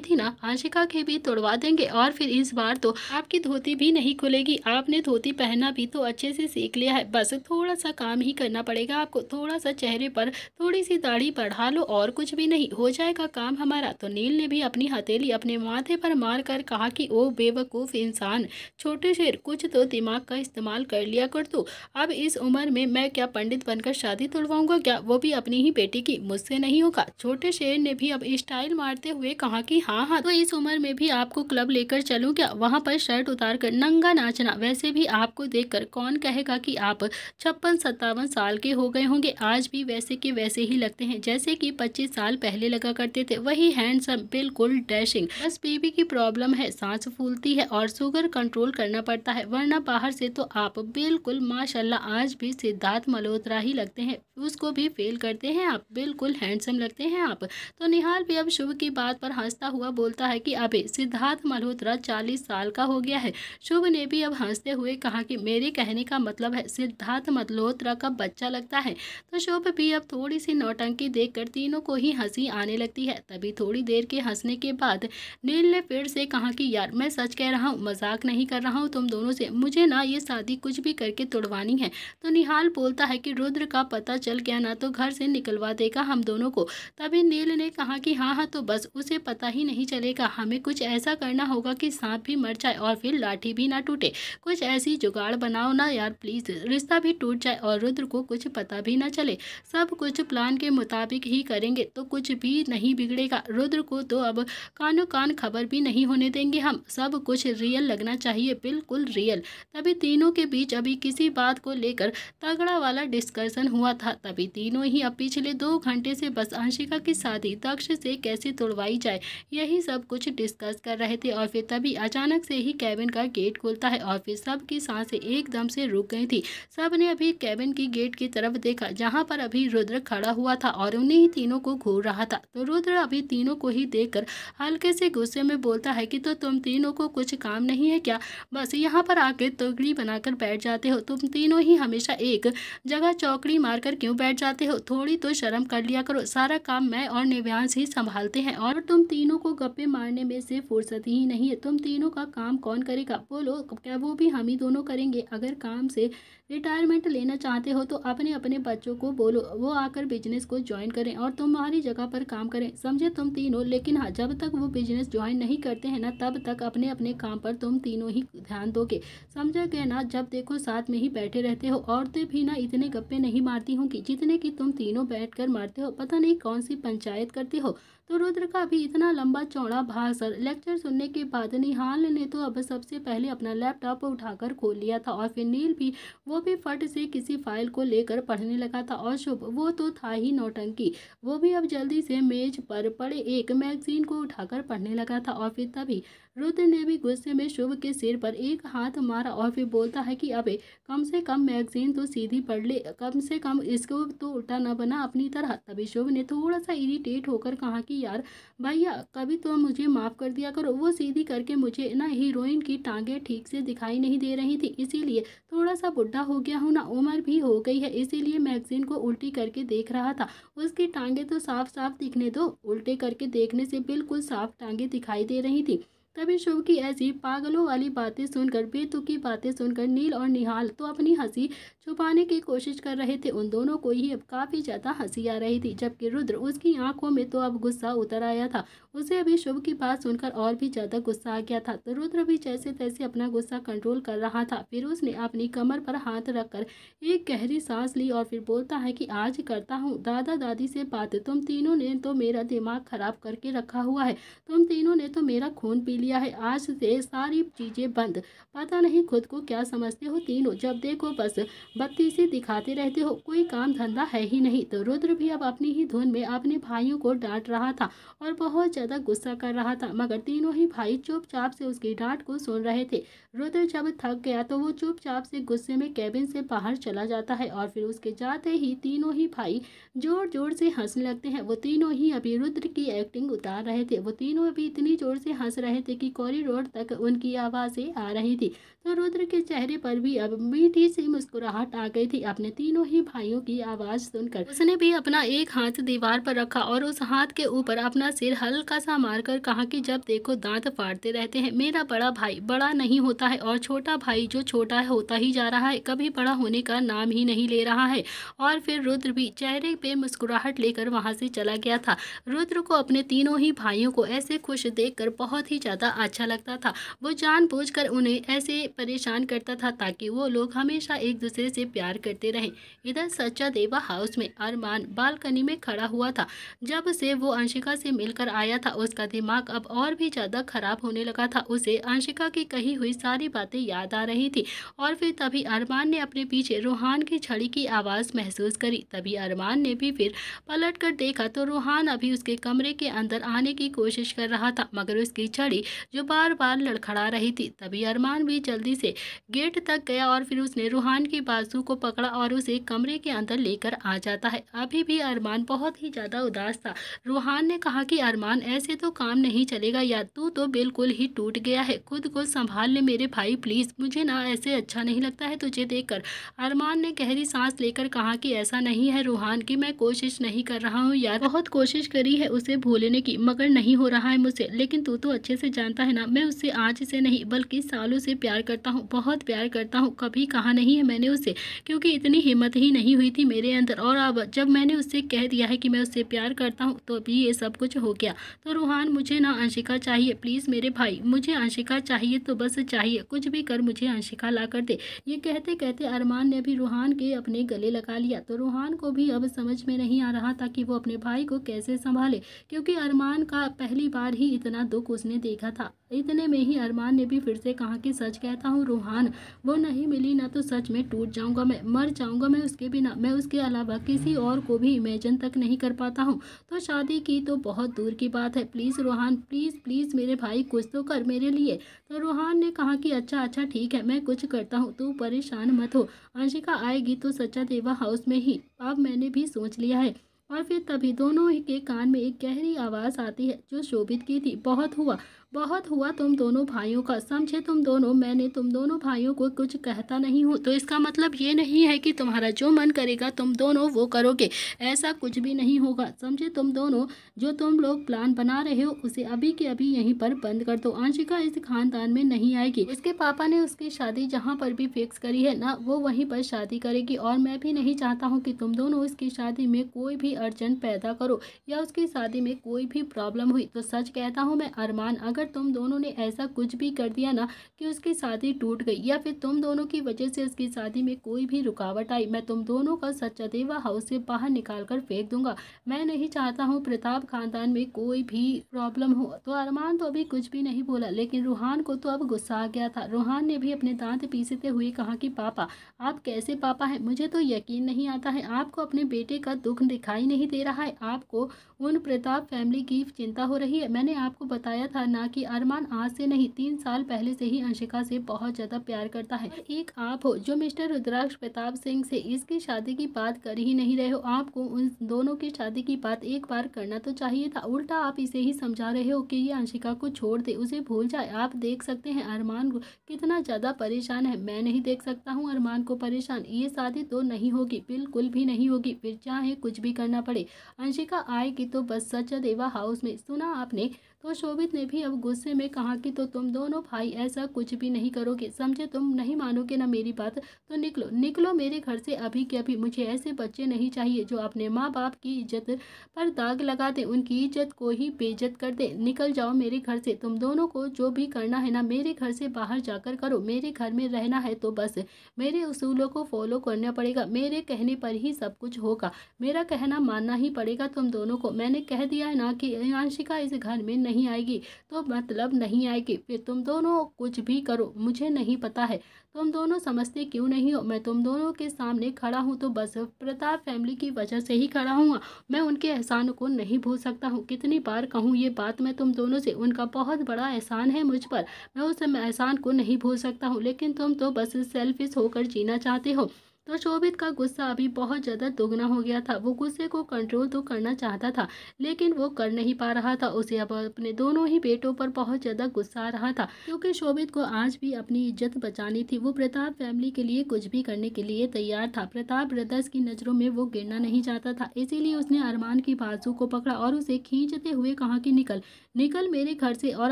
थी ना, अंशिका की भी तोड़वा देंगे, और फिर इस बार तो आपकी धोती भी नहीं खुलेगी। आपने धोती पहनना भी तो अच्छे से सीख लिया है, बस थोड़ा सा काम ही करना पड़ेगा आपको। थोड़ा सा चेहरे पर थोड़ी सी दाढ़ी बढ़ा लो और कुछ भी नहीं, हो जाएगा काम हमारा। तो नील ने भी अपनी हथेली अपने माथे पर मार कर कहा कि ओ बेवकूफ़ इंसान, छोटे शेर, कुछ तो दिमाग का इस्तेमाल कर लिया कर तू। अब इस उम्र में मैं क्या पंडित बनकर शादी तोड़वाऊंगा क्या, वो भी अपनी ही बेटी की? मुझसे नहीं होगा। छोटे शेर ने भी अब स्टाइल मारते हुए कहा कि हाँ हाँ, तो इस उम्र में भी आपको क्लब लेकर चलूं क्या, वहां पर शर्ट उतार कर नंगा नाचना? वैसे भी आपको देखकर कौन कहेगा कि आप 56-57 साल के हो गए होंगे, आज भी वैसे के वैसे ही लगते हैं जैसे कि 25 साल पहले लगा करते थे, वही हैंडसम, बिल्कुल डैशिंग। बस बेबी की प्रॉब्लम है, सांस फूलती है और शुगर कंट्रोल करना पड़ता है, वरना बाहर से तो आप बिल्कुल माशाल्लाह आज भी सिद्धार्थ मल्होत्रा ही लगते हैं, उसको भी फेल करते हैं आप, बिल्कुल हैंडसम लगते हैं आप। तो निहाल भी अब शुभ की बात पर हंसता हुआ बोलता है कि अबे सिद्धार्थ मल्होत्रा 40 साल का हो गया है। शुभ ने भी अब हंसते हुए कहा कि मेरे कहने का मतलब है सिद्धार्थ मल्होत्रा का बच्चा लगता है। तो शुभ भी अब थोड़ी सी नौटंकी देखकर तीनों को ही हंसी आने लगती है। तभी थोड़ी देर के हंसने के बाद नील ने फिर से कहा कि यार, मैं सच कह रहा हूँ, मजाक नहीं कर रहा हूँ तुम दोनों से, मुझे ना ये शादी कुछ भी करके तोड़वानी है। तो निहाल बोलता है कि रुद्र का पता चल गया ना तो घर से निकलवा देगा हम दोनों को। तभी नील ने कहा कि हाँ हाँ, तो बस उसे पता ही नहीं चलेगा, हमें कुछ ऐसा करना होगा कि सांप भी मर जाए और फिर लाठी भी ना टूटे। कुछ ऐसी जुगाड़ बनाओ ना यार प्लीज, रिश्ता भी टूट जाए और रुद्र को कुछ पता भी ना चले। सब कुछ प्लान के मुताबिक ही करेंगे तो कुछ भी नहीं बिगड़ेगा। रुद्र को तो अब कानो कान खबर भी नहीं होने देंगे हम, सब कुछ रियल लगना चाहिए, बिल्कुल रियल। तभी तीनों के बीच अभी किसी बात को लेकर तगड़ा वाला डिस्कशन हुआ था। तभी तीनों ही अब पिछले 2 घंटे से बस अंशिका की शादी दक्ष से कैसे तोड़वाई जाए यही सब कुछ डिस्कस कर रहे थे। और फिर तभी अचानक से ही कैबिन का गेट खुलता है और फिर सबकी सांसें एकदम से रुक गई थी। सब ने अभी कैबिन की गेट की तरफ देखा जहां पर अभी रुद्र खड़ा हुआ था और उन्हीं तीनों को घूर रहा था। तो रुद्र अभी तीनों को ही देखकर हल्के से गुस्से में बोलता है कि तो तुम तीनों को कुछ काम नहीं है क्या, बस यहाँ पर आके तगड़ी बनाकर बैठ जाते हो? तुम तीनों ही हमेशा एक जगह चौकड़ी मारकर क्यों बैठ जाते हो? थोड़ी तो शर्म कर लिया करो, सारा काम मैं और निव्यांश ही संभालते हैं और तुम तीनों को गप्पे मारने में से फुर्सत ही नहीं है। तुम तीनों का काम कौन करेगा बोलो, क्या वो भी हम ही दोनों करेंगे? अगर काम से रिटायरमेंट लेना चाहते हो तो अपने अपने बच्चों को बोलो वो आकर बिजनेस को ज्वाइन करें और तुम्हारी जगह पर काम करें, समझे तुम तीनों? लेकिन हाँ, जब तक वो बिजनेस ज्वाइन नहीं करते हैं ना तब तक अपने अपने काम पर तुम तीनों ही ध्यान दोगे, समझा गया ना? जब देखो साथ में ही बैठे रहते हो। औरतें भी ना इतने गप्पे नहीं मारती होंगी जितने कि तुम तीनों बैठकर मारते हो, पता नहीं कौन सी पंचायत करते हो। तो रुद्र का भी इतना लंबा चौड़ा भाषण लेक्चर सुनने के बाद निहाल ने तो अब सबसे पहले अपना लैपटॉप उठाकर खोल लिया था और फिर नील भी वो भी फट से किसी फाइल को लेकर पढ़ने लगा था। और शुभ वो तो था ही नौटंकी, वो भी अब जल्दी से मेज पर पड़े एक मैगजीन को उठाकर पढ़ने लगा था। और फिर तभी रुद्र ने भी गुस्से में शुभ के सिर पर एक हाथ मारा और फिर बोलता है कि अबे कम से कम मैगजीन तो सीधी पढ़ ले, कम से कम इसको तो उल्टा न बना अपनी तरह। तभी शुभ ने थोड़ा सा इरिटेट होकर कहा कि यार भैया कभी तो मुझे माफ़ कर दिया करो, वो सीधी करके मुझे ना हीरोइन की टांगें ठीक से दिखाई नहीं दे रही थी, इसीलिए थोड़ा सा बुढ़ा हो गया हूँ ना, उम्र भी हो गई है, इसीलिए मैगजीन को उल्टी करके देख रहा था। उसकी टांगें तो साफ साफ दिखने दो, उल्टे करके देखने से बिल्कुल साफ टांगें दिखाई दे रही थी। तभी शुभ की ऐसी पागलों वाली बातें सुनकर, बेतुकी बातें सुनकर नील और निहाल तो अपनी हंसी छुपाने की कोशिश कर रहे थे। उन दोनों को ही अब काफी ज्यादा हंसी आ रही थी, जबकि रुद्र उसकी आंखों में तो अब गुस्सा उतर आया था। उसे अभी शुभ की बात सुनकर और भी ज्यादा गुस्सा आ गया था। तो रुद्र भी जैसे तैसे अपना गुस्सा कंट्रोल कर रहा था। फिर उसने अपनी कमर पर हाथ रखकर एक गहरी सांस ली और फिर बोलता है कि आज करता हूँ दादा दादी से बात, तुम तीनों ने तो मेरा दिमाग खराब करके रखा हुआ है, तुम तीनों ने तो मेरा खून पी लिया है, आज से सारी चीजें बंद। पता नहीं खुद को क्या समझते हो तीनों, जब देखो बस बत्तीसी दिखाते रहते हो, कोई काम धंधा है ही नहीं। तो रुद्र भी अब अपनी ही धुन में अपने भाइयों को डांट रहा था और बहुत ज्यादा गुस्सा कर रहा था, मगर तीनों ही भाई चुपचाप से उसकी डांट को सुन रहे थे। रुद्र जब थक गया तो वो चुपचाप से गुस्से में कैबिन से बाहर चला जाता है और फिर उसके जाते ही तीनों ही भाई जोर जोर से हंसने लगते हैं। वो तीनों ही अभी रुद्र की एक्टिंग उतार रहे थे, वो तीनों अभी इतनी जोर से हंस रहे थे कि कॉरिडोर तक उनकी आवाजें आ रही थी। तो रुद्र के चेहरे पर भी अब मीठी सी मुस्कुराहट आ गई थी अपने तीनों ही भाइयों की आवाज सुनकर। उसने भी अपना एक हाथ दीवार पर रखा और उस हाथ के ऊपर अपना सिर हल्का सा मारकर कहा कि जब देखो दांत फाड़ते रहते हैं, मेरा बड़ा भाई बड़ा नहीं होता है और छोटा भाई जो छोटा होता ही जा रहा है, कभी बड़ा होने का नाम ही नहीं ले रहा है। और फिर रुद्र भी चेहरे पे मुस्कुराहट लेकर वहां से चला गया था। रुद्र को अपने तीनों ही भाइयों को ऐसे खुश देखकर बहुत ही ज्यादा अच्छा लगता था। वो जानबूझकर उन्हें ऐसे परेशान करता था ताकि वो लोग हमेशा एक दूसरे से प्यार करते रहें। इधर सच्चा देवा हाउस में अरमान बालकनी में खड़ा हुआ था। जब से वो अंशिका से मिलकर आया था उसका दिमाग अब और भी ज्यादा खराब होने लगा था। उसे अंशिका की कही हुई सारी बातें याद आ रही थी। और फिर तभी अरमान ने अपने पीछे रूहान की छड़ी की आवाज महसूस करी। तभी अरमान ने भी फिर पलट कर देखा तो रूहान अभी उसके कमरे के अंदर आने की कोशिश कर रहा था, मगर उसकी छड़ी जो बार बार लड़खड़ा रही थी। तभी अरमान भी जल्दी से गेट तक गया और फिर उसने रूहान की बाजू को पकड़ा और उसे कमरे के अंदर लेकर आ जाता है। अभी भी अरमान बहुत ही ज्यादा उदास था। रूहान ने कहा कि अरमान ऐसे तो काम नहीं चलेगा यार, तू तो बिल्कुल ही टूट गया है, खुद को संभाल ले मेरे भाई प्लीज, मुझे ना ऐसे अच्छा नहीं लगता है तुझे देखकर। अरमान ने गहरी सांस लेकर कहा कि ऐसा नहीं है रूहान की मैं कोशिश नहीं कर रहा हूँ यार, बहुत कोशिश करी है उसे भूलने की मगर नहीं हो रहा है मुझसे, लेकिन तू तो अच्छे से जानता है ना मैं उससे आज से नहीं बल्कि सालों से प्यार करता हूँ, बहुत प्यार करता हूँ, कभी कहा नहीं है मैंने उससे, क्योंकि इतनी हिम्मत ही नहीं हुई थी मेरे अंदर, और अब जब मैंने उससे कह दिया है कि मैं उससे प्यार करता हूँ तो अभी ये सब कुछ हो गया। तो रूहान मुझे ना अंशिका चाहिए प्लीज़ मेरे भाई, मुझे अंशिका चाहिए तो बस चाहिए, कुछ भी कर मुझे अंशिका ला कर दे। ये कहते कहते अरमान ने भी रूहान के अपने गले लगा लिया। तो रूहान को भी अब समझ में नहीं आ रहा था कि वो अपने भाई को कैसे संभाले, क्योंकि अरमान का पहली बार ही इतना दुख उसने देखा था। इतने में ही अरमान ने भी फिर से कहा कि सच कहता हूँ रूहान, वो नहीं मिली ना तो सच में टूट जाऊंगा, मैं मर जाऊंगा मैं उसके बिना, मैं उसके अलावा किसी और को भी इमेजिन तक नहीं कर पाता हूँ, तो शादी की तो बहुत दूर की बात है, प्लीज़ रूहान प्लीज़ प्लीज़ मेरे भाई कुछ तो कर मेरे लिए। तो रूहान ने कहा कि अच्छा अच्छा ठीक है मैं कुछ करता हूँ, तू परेशान मत हो, अंशिका आएगी तो सच्चा देवा हाउस में ही, अब मैंने भी सोच लिया है। और फिर तभी दोनों ही के कान में एक गहरी आवाज़ आती है जो शोभित की थी, बहुत हुआ तुम दोनों भाइयों का, समझे तुम दोनों, मैंने तुम दोनों भाइयों को कुछ कहता नहीं हूँ तो इसका मतलब ये नहीं है कि तुम्हारा जो मन करेगा तुम दोनों वो करोगे, ऐसा कुछ भी नहीं होगा, समझे तुम दोनों, जो तुम लोग प्लान बना रहे हो उसे अभी के अभी यहीं पर बंद कर दो, अंशिका इस खानदान में नहीं आएगी, उसके पापा ने उसकी शादी जहाँ पर भी फिक्स करी है ना वो वहीं पर शादी करेगी, और मैं भी नहीं चाहता हूँ कि तुम दोनों उसकी शादी में कोई भी अड़चन पैदा करो या उसकी शादी में कोई भी प्रॉब्लम हुई। तो सच कहता हूँ मैं अरमान, अगर अगर तुम दोनों ने ऐसा कुछ भी कर दिया ना कि उसकी शादी टूट गई या फिर तुम दोनों की वजह से उसकी शादी में कोई भी रुकावट आई, मैं तुम दोनों का सचदेवा हाउस से बाहर निकाल कर फेंक दूंगा। मैं नहीं चाहता हूँ प्रताप खानदान में कोई भी प्रॉब्लम हो। तो अरमान तो अभी कुछ भी नहीं बोला, लेकिन रूहान को तो अब गुस्सा आ गया था। रूहान ने भी अपने दांत पीसते हुए कहा कि पापा, आप कैसे पापा हैं? मुझे तो यकीन नहीं आता है, आपको अपने बेटे का दुख दिखाई नहीं दे रहा है, आपको उन प्रताप फैमिली की चिंता हो रही है। मैंने आपको बताया था ना कि अरमान आज से नहीं 3 साल पहले से ही अंशिका से बहुत ज़्यादा प्यार करता है। एक आप हो जो मिस्टर रुद्राक्ष प्रताप सिंह से इसकी शादी की बात कर ही नहीं रहे हो। आपको उन दोनों की शादी की बात एक बार करना तो चाहिए था, उल्टा आप इसे ही समझा रहे हो कि ये अंशिका को छोड़ दे, उसे भूल जाए। आप देख सकते हैं अरमान कितना ज़्यादा परेशान है। मैं नहीं देख सकता हूँ अरमान को परेशान। ये शादी तो नहीं होगी, बिल्कुल भी नहीं होगी, फिर चाहे कुछ भी करना पड़े। अंशिका आएगी तो बस सचदेवा हाउस में। सुना आपने? तो शोभित ने भी अब गुस्से में कहा कि तो तुम दोनों भाई ऐसा कुछ भी नहीं करोगे, समझे? तुम नहीं मानोगे ना मेरी बात, तो निकलो निकलो मेरे घर से अभी के अभी। मुझे ऐसे बच्चे नहीं चाहिए जो अपने माँ बाप की इज्जत पर दाग लगा दे, उनकी इज्जत को ही बेइज्जत कर दे। निकल जाओ मेरे घर से। तुम दोनों को जो भी करना है ना मेरे घर से बाहर जाकर करो। मेरे घर में रहना है तो बस मेरे उसूलों को फॉलो करना पड़ेगा, मेरे कहने पर ही सब कुछ होगा, मेरा कहना मानना ही पड़ेगा तुम दोनों को। मैंने कह दिया है ना कि अंशिका इस घर में नहीं आएगी तो मतलब नहीं आएगी, फिर तुम दोनों कुछ भी करो मुझे नहीं पता है। तुम दोनों समझते क्यों नहीं हो? मैं तुम दोनों के सामने खड़ा हूँ तो बस प्रताप फैमिली की वजह से ही खड़ा हूँ। मैं उनके एहसान को नहीं भूल सकता हूँ। कितनी बार कहूँ ये बात मैं तुम दोनों से, उनका बहुत बड़ा एहसान है मुझ पर, मैं उस एहसान को नहीं भूल सकता हूँ। लेकिन तुम तो बस सेल्फिश होकर जीना चाहते हो। तो शोभित का गुस्सा अभी बहुत ज़्यादा दोगुना हो गया था। वो गुस्से को कंट्रोल तो करना चाहता था लेकिन वो कर नहीं पा रहा था। उसे अब अपने दोनों ही बेटों पर बहुत ज़्यादा गुस्सा आ रहा था, क्योंकि शोभित को आज भी अपनी इज्जत बचानी थी। वो प्रताप फैमिली के लिए कुछ भी करने के लिए तैयार था। प्रताप ब्रदर्स की नज़रों में वो गिरना नहीं चाहता था, इसीलिए उसने अरमान की बाजू को पकड़ा और उसे खींचते हुए कहा कि निकल निकल मेरे घर से और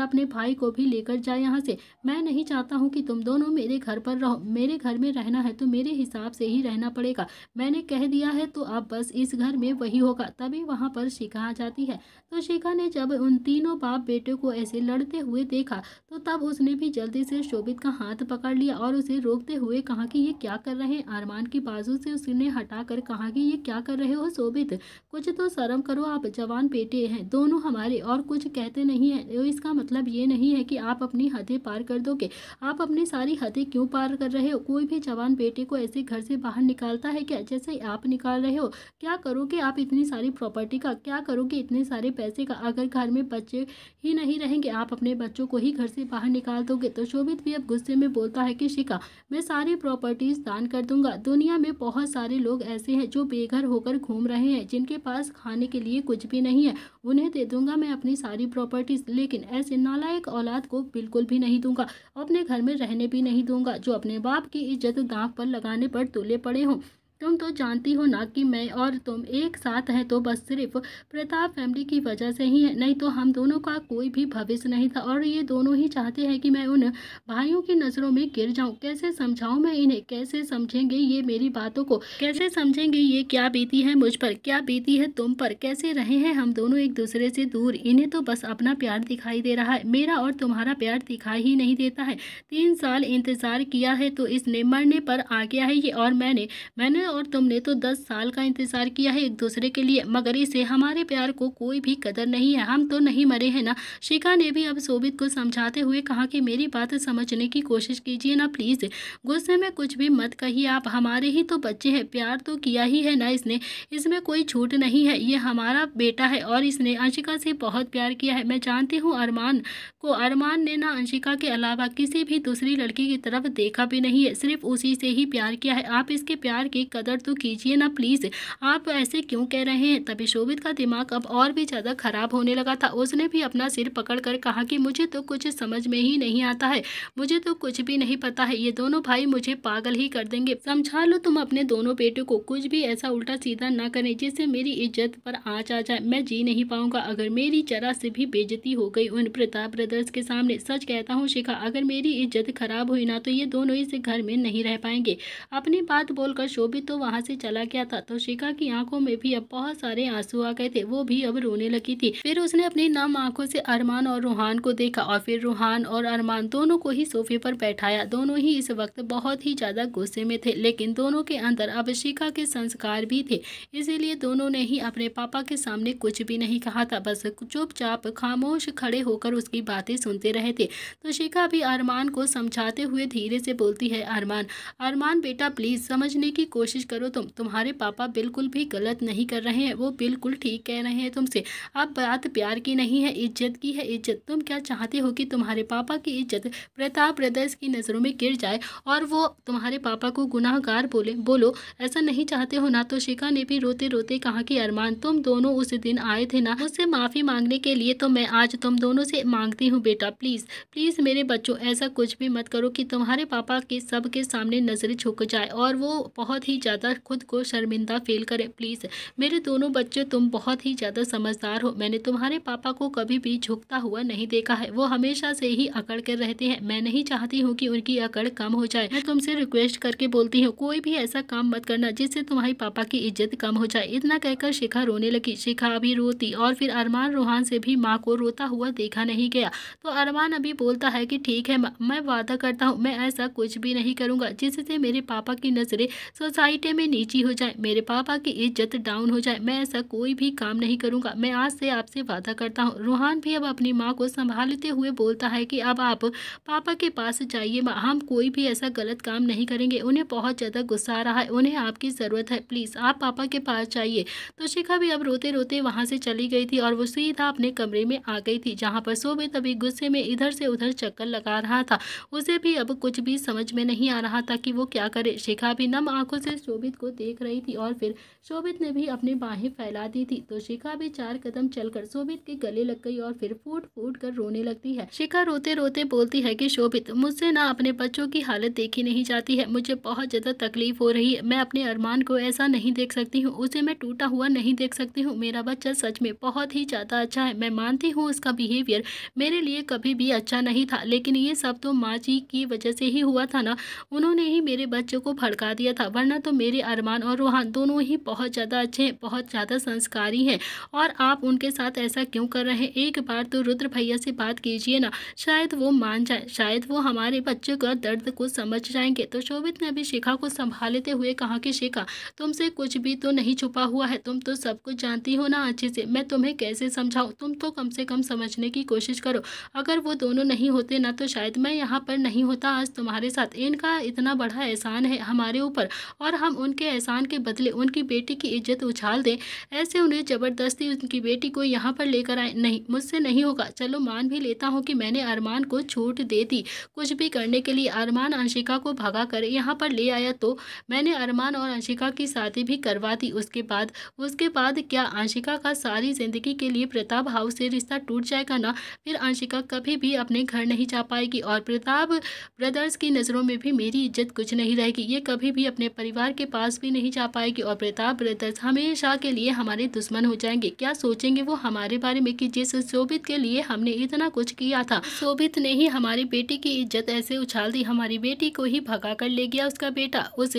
अपने भाई को भी लेकर जाए यहाँ से। मैं नहीं चाहता हूँ कि तुम दोनों मेरे घर पर रहो। मेरे घर में रहना है तो मेरे हिसाब से ही रहना पड़ेगा। मैंने कह दिया है तो अब बस इस घर में वही होगा। तभी वहाँ पर शिखा आ जाती है। तो शिखा ने जब उन तीनों बाप बेटे को ऐसे लड़ते हुए देखा तो तब उसने भी जल्दी से शोभित का हाथ पकड़ लिया और उसे रोकते हुए कहा कि ये क्या कर रहे हैं। अरमान की बाजू से उसने हटाकर कहा कि ये क्या कर रहे हो शोभित, कुछ तो शर्म करो, आप जवान बेटे हैं दोनों हमारे और कुछ कहते नहीं है। तो इसका मतलब ये नहीं है कि आप अपनी हदें पार कर दोगे। आप अपनी सारी हदें क्यों पार कर रहे हो? कोई भी जवान बेटे को ऐसे घर से बाहर निकालता है क्या, जैसे आप निकाल रहे हो? क्या करोगे आप इतनी सारी प्रॉपर्टी का, क्या करोगे इतने सारे पैसे का? अगर घर में बच्चे ही नहीं रहेंगे, आप अपने बच्चों को ही घर से बाहर निकाल दोगे। तो शोभित भी अब गुस्से में बोलता है कि शिखा, मैं सारी प्रॉपर्टीज दान कर दूंगा। दुनिया में बहुत सारे लोग ऐसे हैं जो बेघर होकर घूम रहे हैं, जिनके पास खाने के लिए कुछ भी नहीं है, उन्हें दे दूंगा मैं अपनी सारी प्रॉपर्टीज। लेकिन ऐसे नालायक औलाद को बिल्कुल भी नहीं दूंगा, अपने घर में रहने भी नहीं दूंगा जो अपने बाप की इज्जत दांव पर लगाने पर तुले पड़े हों। तुम तो जानती हो ना कि मैं और तुम एक साथ हैं तो बस सिर्फ प्रताप फैमिली की वजह से ही है, नहीं तो हम दोनों का कोई भी भविष्य नहीं था। और ये दोनों ही चाहते हैं कि मैं उन भाइयों की नज़रों में गिर जाऊं। कैसे समझाऊं मैं इन्हें? कैसे समझेंगे ये मेरी बातों को? कैसे समझेंगे ये क्या बीती है मुझ पर, क्या बीती है तुम पर? कैसे रहे हैं हम दोनों एक दूसरे से दूर? इन्हें तो बस अपना प्यार दिखाई दे रहा है, मेरा और तुम्हारा प्यार दिखाई ही नहीं देता है। 3 साल इंतजार किया है तो इसने मरने पर आ गया है ये, और मैंने और तुमने तो 10 साल का इंतजार किया है एक दूसरे के लिए, मगर इसे हमारे प्यार को कोई भी कदर नहीं है। हम तो नहीं मरे हैं ना। शिखा ने भी अब शोभित को समझाते हुए कहा कि मेरी बात समझने की कोशिश कीजिए ना प्लीज, गुस्से में कुछ भी मत कहिए। आप हमारे ही तो बच्चे हैं, प्यार तो किया ही है ना इसने, इसमें कोई छूट नहीं है। ये हमारा बेटा है और इसने अंशिका से बहुत प्यार किया है। मैं जानती हूँ अरमान ने ना अंशिका के अलावा किसी भी दूसरी लड़की की तरफ देखा भी नहीं है, सिर्फ उसी से ही प्यार किया है। आप इसके प्यार की कदर तो कीजिए ना प्लीज, आप ऐसे क्यों कह रहे हैं? तभी शोभित का दिमाग अब और भी ज्यादा खराब होने लगा था। उसने भी अपना सिर पकड़कर कहा कि मुझे तो कुछ समझ में ही नहीं आता है, मुझे तो कुछ भी नहीं पता है। ये दोनों भाई मुझे पागल ही कर देंगे। समझा लो तुम अपने दोनों बेटों को, कुछ भी ऐसा उल्टा सीधा ना करें जिससे मेरी इज्जत पर आँच आ जाए। मैं जी नहीं पाऊंगा अगर मेरी जरा से भी बेइज्जती हो गई उन प्रताप ब्रदर्स के सामने। सच कहता हूँ शिखा, अगर मेरी इज्जत खराब हुई ना तो ये दोनों इस घर में नहीं रह पाएंगे। अपनी बात बोलकर शोभित तो वहाँ से चला गया था। तो शिखा की आंखों में भी अब बहुत सारे आंसू आ गए थे, वो भी अब रोने लगी थी। फिर उसने अपनी नम आंखों से अरमान और रूहान को देखा और फिर रूहान और अरमान दोनों को ही सोफे पर बैठाया। दोनों ही इस वक्त बहुत ही ज्यादा गुस्से में थे, लेकिन दोनों के अंदर अब शिखा के संस्कार भी थे, इसीलिए दोनों ने ही अपने पापा के सामने कुछ भी नहीं कहा था, बस चुपचाप खामोश खड़े होकर उसकी बातें सुनते रहे थे। तो शिखा भी अरमान को समझाते हुए धीरे से बोलती है, अरमान अरमान बेटा प्लीज समझने की कोशिश करो, तुम्हारे पापा बिल्कुल भी गलत नहीं कर रहे हैं, वो बिल्कुल ठीक कह रहे हैं तुमसे। अब बात प्यार की नहीं है, इज्जत की है, इज्जत। तुम क्या चाहते हो कि तुम्हारे पापा की इज्जत प्रताप ब्रदर्स की नज़रों में गिर जाए और वो तुम्हारे पापा को गुनाहगार बोले? बोलो, ऐसा नहीं चाहते हो ना? तो शिखा ने भी रोते रोते कहा कि अरमान तुम दोनों उस दिन आए थे ना मुझसे माफ़ी मांगने के लिए, तो मैं आज तुम दोनों से मांगती हूँ बेटा, प्लीज़ प्लीज़ मेरे बच्चों ऐसा कुछ भी मत करो कि तुम्हारे पापा के सबके सामने नज़रें झुक जाए और वो बहुत ही ज़्यादा खुद को शर्मिंदा फील करे। प्लीज़ मेरे दोनों बच्चे, तुम बहुत ही ज़्यादा समझदार हो, मैंने तुम्हारे पापा को कभी भी झुकता हुआ नहीं देखा है, वो हमेशा से ही अकड़ कर रहते हैं। मैं नहीं चाहती हूँ कि उनकी अकड़ कम हो जाए। मैं तुमसे रिक्वेस्ट करके बोलती हूँ कोई भी ऐसा काम मत करना जिससे तुम्हारे पापा की इज्जत कम हो जाए। इतना कहकर शिखा रोने लगी। शिखा अभी रोती और फिर अरमान रूहान से भी माँ को रोता हुआ देखा नहीं गया। तो अरमान अभी बोलता है कि ठीक है माँ, मैं वादा करता हूँ मैं ऐसा कुछ भी नहीं करूँगा जिससे मेरे पापा की नज़रें सोसाइटी में नीची हो जाए, मेरे पापा की इज्जत डाउन हो जाए। मैं ऐसा कोई भी काम नहीं करूँगा, मैं आज से आपसे वादा करता हूँ। रूहान भी अब अपनी माँ को संभालते हुए बोलता है कि अब आप पापा के पास जाइए माँ, हम कोई भी ऐसा गलत काम नहीं करेंगे। उन्हें बहुत ज़्यादा गुस्सा आ रहा है, उन्हें आपकी ज़रूरत है, प्लीज़ आप पापा के पास जाइए। तो शिखा भी अब रोते रोते वहाँ से चली गई थी और वो सीधा अपने कमरे में आ गई थी, जहाँ पर शोभित अभी गुस्से में इधर से उधर चक्कर लगा रहा था। उसे भी अब कुछ भी समझ में नहीं आ रहा था कि वो क्या करे। शिखा भी नम आंखों से शोभित को देख रही थी और फिर शोभित ने भी अपनी बाहें फैला दी थी। तो शिखा भी 4 कदम चलकर शोभित के गले लग गई और फिर फूट फूट कर रोने लगती है। शिखा रोते रोते बोलती है कि शोभित मुझसे ना अपने बच्चों की हालत देखी नहीं जाती है, मुझे बहुत ज़्यादा तकलीफ हो रही है, मैं अपने अरमान को ऐसा नहीं देख सकती हूँ, उसे मैं टूटा हुआ नहीं देख सकती हूँ। मेरा बच्चा सच में बहुत ही ज़्यादा अच्छा है, मैं मानती हूँ उसका बिहेवियर मेरे लिए कभी भी अच्छा नहीं था, लेकिन ये सब तो माँ जी की वजह से ही हुआ था ना, उन्होंने ही मेरे बच्चों को भड़का दिया था, वरना तो मेरे अरमान और रूहान दोनों ही बहुत ज़्यादा अच्छे हैं, बहुत ज़्यादा संस्कारी हैं, और आप उनके साथ ऐसा क्यों कर रहे हैं? एक बार तो रुद्र भैया से बात कीजिए ना, शायद वो मान जाए, शायद वो हमारे बच्चे का दर्द को समझ जाएंगे। तो शोभित ने अभी शिखा को संभालते हुए कहा कि शिखा तुमसे कुछ भी तो नहीं छुपा हुआ है, तुम तो सब कुछ जानती हो ना अच्छे से, मैं तुम्हें कैसे समझाऊं? तुम तो कम से कम समझने की कोशिश करो। अगर वो दोनों नहीं होते ना तो शायद मैं यहाँ पर नहीं होता आज तुम्हारे साथ। इनका इतना बड़ा एहसान है हमारे ऊपर और हम उनके एहसान के बदले उनकी बेटी की इज्जत उछाल दें, ऐसे उन्हें ज़बरदस्ती उनकी बेटी को यहाँ पर लेकर आए? नहीं, मुझसे नहीं होगा। चलो मान भी लेता हूँ कि मैंने अरमान को छूट दे दी कुछ भी करने के लिए, अरमान अंशिका को भगा कर यहाँ पर ले आया, तो मैंने अरमान और अंशिका की शादी भी करवा दी। उसके बाद क्या अंशिका का सारी ज़िंदगी के लिए प्रताप हाउस से रिश्ता टूट जाएगा ना? फिर अंशिका कभी भी अपने घर नहीं जा पाएगी और प्रताप ब्रदर्स की नज़रों में भी मेरी इज्जत कुछ नहीं रहेगी। ये कभी भी अपने परिवार के पास भी नहीं जा पाएगी और प्रताप ब्रदर्स हमेशा के लिए हमारे दुश्मन हो जाएंगे। क्या सोचेंगे वो हमारे बारे में कि जिस शोभित के लिए हमने इतना कुछ किया था, शोभित ने ही हमारी बेटी की इज्जत ऐसे उछाल दी, हमारी बेटी को ही भगा कर ले गया उसका बेटा, उस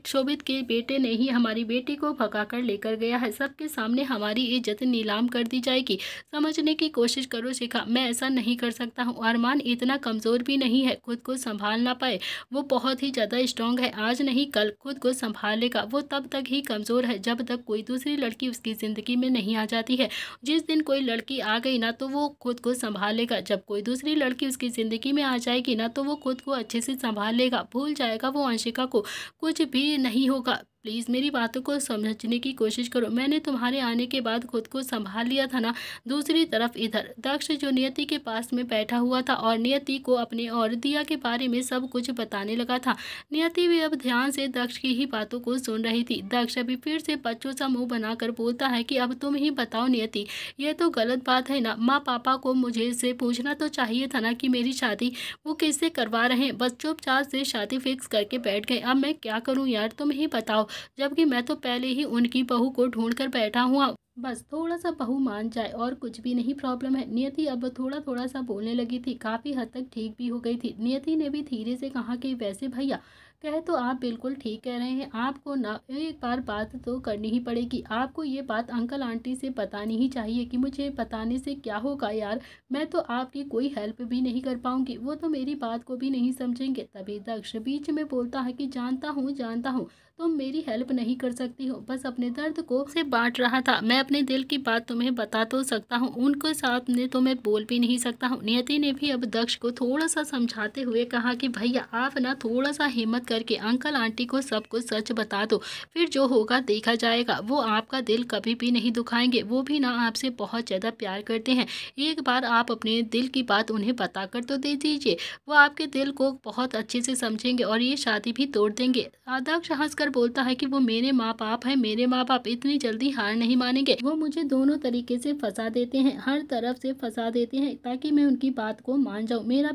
शोभित के बेटे ने ही हमारी बेटी को भगा कर लेकर गया है, सबके सामने हमारी इज्जत नीलाम कर दी जाएगी। समझने की कोशिश करो शिखा, मैं ऐसा नहीं कर सकता हूँ। अरमान इतना कमज़ोर भी नहीं है खुद को संभाल ना पाए, वो बहुत ही ज़्यादा स्ट्रॉन्ग है, आज नहीं कल खुद को संभाल लेगा। वो तब तक ही कमज़ोर है जब तक कोई दूसरी लड़की उसकी ज़िंदगी में नहीं आ जाती है। जिस दिन कोई लड़की आ गई ना तो वो खुद को संभाल लेगा, जब कोई दूसरी लड़की उसकी ज़िंदगी में आ जाएगी ना तो वो खुद को अच्छे से संभाल लेगा, भूल जाएगा वो अंशिका को, कुछ भी नहीं होगा। प्लीज़ मेरी बातों को समझने की कोशिश करो, मैंने तुम्हारे आने के बाद खुद को संभाल लिया था ना। दूसरी तरफ इधर दक्ष जो नियति के पास में बैठा हुआ था और नियति को अपने और दिया के बारे में सब कुछ बताने लगा था। नियति भी अब ध्यान से दक्ष की ही बातों को सुन रही थी। दक्ष अभी फिर से बच्चों सा मुंह बनाकर बोलता है कि अब तुम ही बताओ नियति, ये तो गलत बात है ना, माँ पापा को मुझे इससे पूछना तो चाहिए था ना कि मेरी शादी वो किससे करवा रहे हैं, बस चुपचाप से शादी फिक्स करके बैठ गए। अब मैं क्या करूँ यार, तुम ही बताओ, जबकि मैं तो पहले ही उनकी बहू को ढूंढ कर बैठा हुआ, बस थोड़ा सा बहू मान जाए और कुछ भी नहीं प्रॉब्लम है। नियति अब थोड़ा थोड़ा सा बोलने लगी थी, काफ़ी हद तक ठीक भी हो गई थी। नियति ने भी धीरे से कहा कि वैसे भैया कहे तो आप बिल्कुल ठीक कह रहे हैं। आपको ना एक बार बात तो करनी ही पड़ेगी। आपको ये बात अंकल आंटी से बतानी ही चाहिए कि मुझे बताने से क्या होगा यार, मैं तो आपकी कोई हेल्प भी नहीं कर पाऊँगी, वो तो मेरी बात को भी नहीं समझेंगे। तभी दक्ष बीच में बोलता है कि जानता हूँ, तुम मेरी हेल्प नहीं कर सकती हो, बस अपने दर्द को से बाँट रहा था। मैं अपने दिल की बात तुम्हें बता तो सकता हूँ, उनके सामने तो मैं बोल भी नहीं सकता हूँ। नियति ने भी अब दक्ष को थोड़ा-सा समझाते हुए कहा कि भैया आप ना थोड़ा-सा हिम्मत करके अंकल आंटी को सब कुछ सच बता दो, फिर जो होगा देखा जाएगा। वो आपका दिल कभी भी नहीं दुखाएँगे, वो भी ना आपसे बहुत ज़्यादा प्यार करते हैं। एक बार आप अपने दिल की बात उन्हें बताकर तो दे दीजिए, वो आपके दिल को बहुत अच्छे से समझेंगे और ये शादी भी तोड़ देंगे। दक्ष हँसकर बोलता है कि वो मेरे माँ-बाप हैं, मेरे माँ-बाप इतनी जल्दी हार नहीं मानेंगे। वो मुझे दोनों तरीके से फँसा देते हैं, हर तरफ से फँसा देते हैं ताकि मैं उनकी बात को मान जाऊँ। मेरा